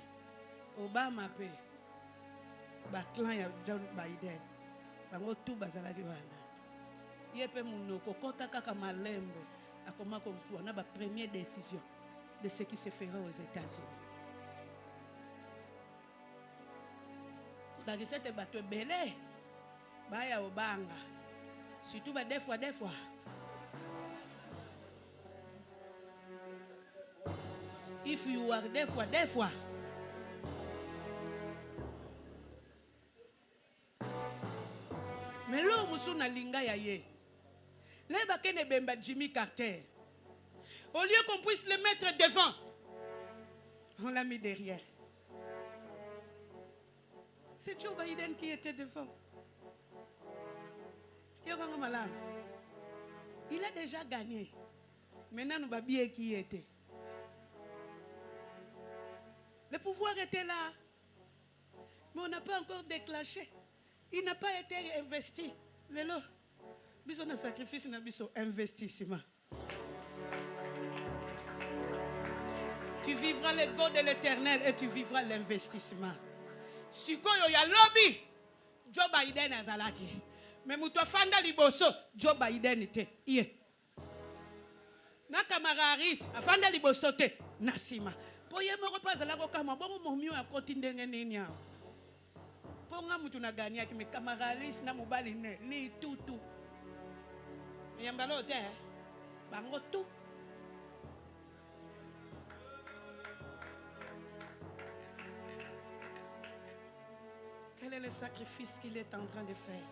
Obama pe ba clan ya Joe Biden bango tout bazala ki wana ye pe munoko kota kaka malembe akoma ko zuwa na ba première décision de ce qui se fera aux États-Unis. Cette bateau belé baya obanga surtout ba des fois if you are des fois mais l'homme musu na linga ya ye le bakene bemba Jimmy Carter au lieu qu'on puisse le mettre devant on l'a mis derrière. C'est Joe Biden qui était devant. Il a déjà gagné. Maintenant, nous babillons qui était. Le pouvoir était là. Mais on n'a pas encore déclenché. Il n'a pas été investi. Lélo, bisous un sacrifice, n'a bisous investissement. Tu vivras le goût de l'Éternel et tu vivras l'investissement. Si il y a lobby, Joe Biden a zalaki. Mais muto fanda liboso, Joe Biden était. Na Kamala Harris, afanda liboso te, nasima. Po ye moko pa zalako kama bongo momio ya koti ndenge nini. Po nga mutu na gania ki me Kamala Harris na mobali ne li tutu. Yambalo te. Bango tout. Quel est le sacrifice qu'il est en train de faire?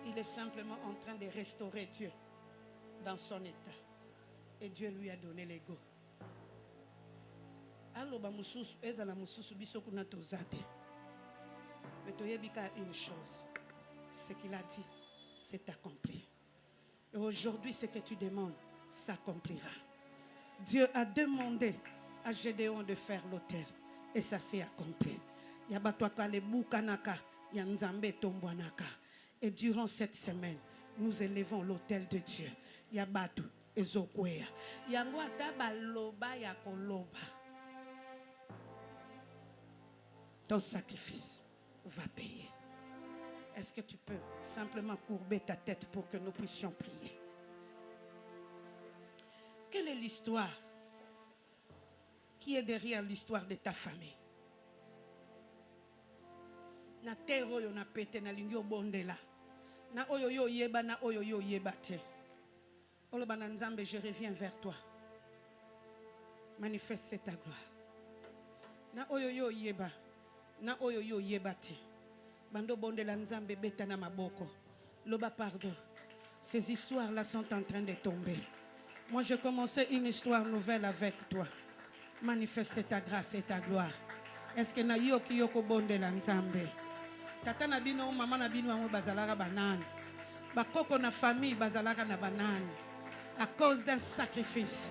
Il est simplement en train de restaurer Dieu dans son état. Et Dieu lui a donné l'ego. Aloba mususu ezala mususu biso kuna tozate. Mais toyebika une chose, ce qu'il a dit, c'est accompli. Et aujourd'hui, ce que tu demandes s'accomplira. Dieu a demandé à Gédéon de faire l'autel et ça s'est accompli. Yabatwaka le bukanaka yanzambe tombwanaka. Et durant cette semaine, nous élevons l'autel de Dieu. Yabatu ezokwea. Yango ataba loba yakoloba. Ton sacrifice va payer. Est-ce que tu peux simplement courber ta tête pour que nous puissions prier? Quelle est l'histoire qui est derrière l'histoire de ta famille? Na terre yo na pete na lingio bondela. Na oyo yo yeba na oyo yo yeba te. Oloba na Nzambe, je reviens vers toi. Manifeste ta gloire. Na oyo yo yeba. Na oyo yo yeba te. Bando bondela Nzambe beta na maboko. Loba pardon. Ces histoires-là sont en train de tomber. Moi, je commençais une histoire nouvelle avec toi. Manifeste ta grâce et ta gloire. Est-ce que na yoki yoko bondela Nzambe? Tata na bino, mama na bino wango bazalaka banane. Bakoko na famille bazalaka na banane. À cause d'un sacrifice,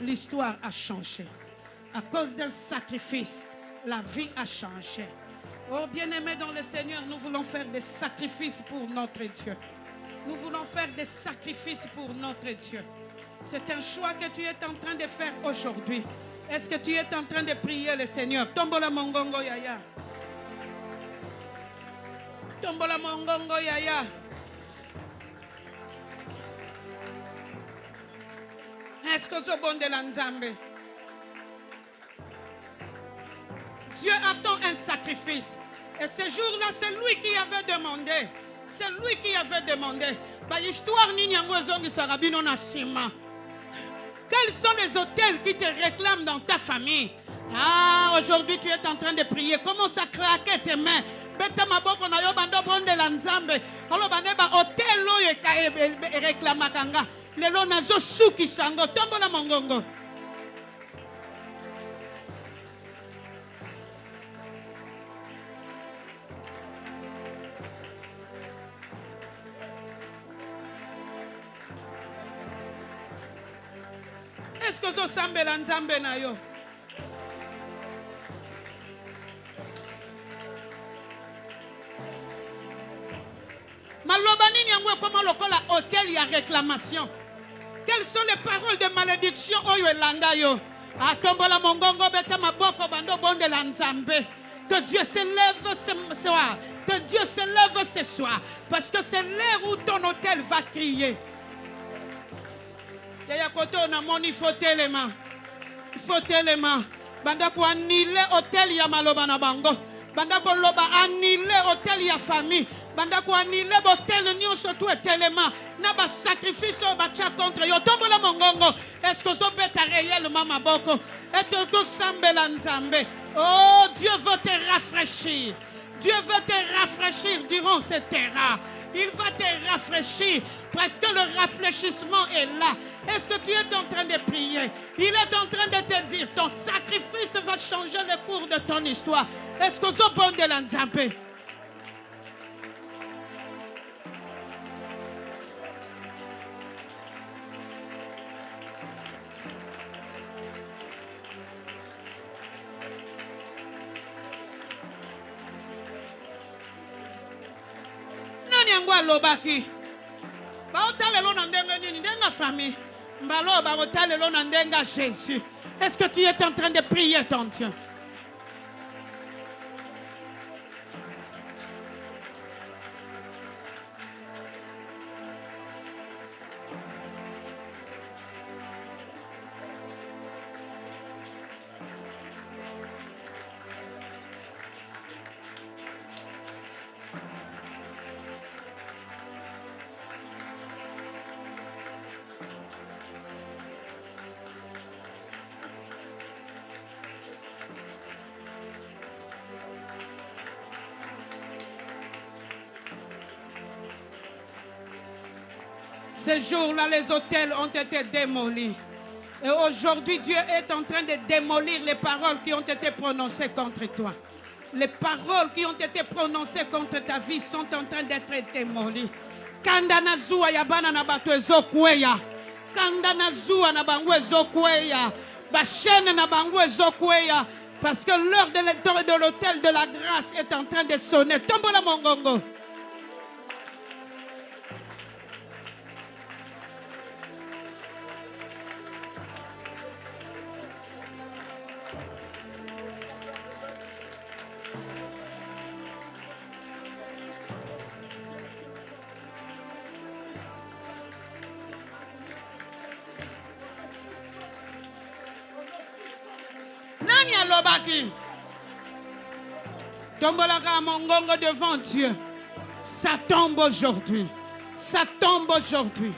l'histoire a changé. À cause d'un sacrifice, la vie a changé. Oh bien-aimés dans le Seigneur, nous voulons faire des sacrifices pour notre Dieu. Nous voulons faire des sacrifices pour notre Dieu. C'est un choix que tu es en train de faire aujourd'hui. Est-ce que tu es en train de prier le Seigneur? Tombola mongongo yaya. Tombola mongongo yaya. Est-ce que c'est bon de l'Anzambe? Dieu attend un sacrifice. Et ce jour-là, c'est lui qui avait demandé. C'est lui qui avait demandé. Quels sont les hôtels qui te réclament dans ta famille? Ah, aujourd'hui tu es en train de prier. Commence à craquer tes mains. Beta maboko na yo bando bonde la Nzambe. Alo baneba hôtel lo ye réclamakanga. Lelo nazo suki sango tombo na mongongo. Est-ce que zo sambela Nzambe na yo? Maloba nini yango ekoma lokola hôtel ya réclamation? Quelles sont les paroles de malédiction oyo elanda yo? Atombola mongongo beta maboko bando bonde la Nzambe. Que Dieu se lève ce soir. Que Dieu se lève ce soir. Parce que c'est l'heure où ton hôtel va crier. Yaya koto na moni fotelema. Fotelema. Banda ko anile hôtel ya maloba na bango. Banda ko loba anile hôtel ya famille. Banda ko anile hôtel nyonso tout etelema. Na ba sacrifice ba cha contre yo tombola mongongo. Est-ce que so beta réellement maboko? Et que sambela Nzambe. Oh, Dieu veut te rafraîchir. Dieu veut te rafraîchir durant cette terre. Il va te rafraîchir parce que le rafraîchissement est là. Est-ce que tu es en train de prier? Il est en train de te dire ton sacrifice va changer le cours de ton histoire. Est-ce que c'est bon de l'Nzambe? Lobaki ba otalelo na ndenga nini ndenga famille mbalo ba otalelo na ndenga Jésus. Est-ce que tu es en train de prier ton Dieu? Ce jour-là, les hôtels ont été démolis. Et aujourd'hui, Dieu est en train de démolir les paroles qui ont été prononcées contre toi. Les paroles qui ont été prononcées contre ta vie sont en train d'être démolies. Kanda na zua ya bana na bato ezokweya. Kanda na zua na bango ezokweya. Bachene na bango ezokweya. Parce que l'heure de l'autel de la grâce est en train de sonner. Tombola mongongo. Nani alobaki? Tombolaka mongongo devant Dieu. Ça tombe aujourd'hui. Ça tombe aujourd'hui.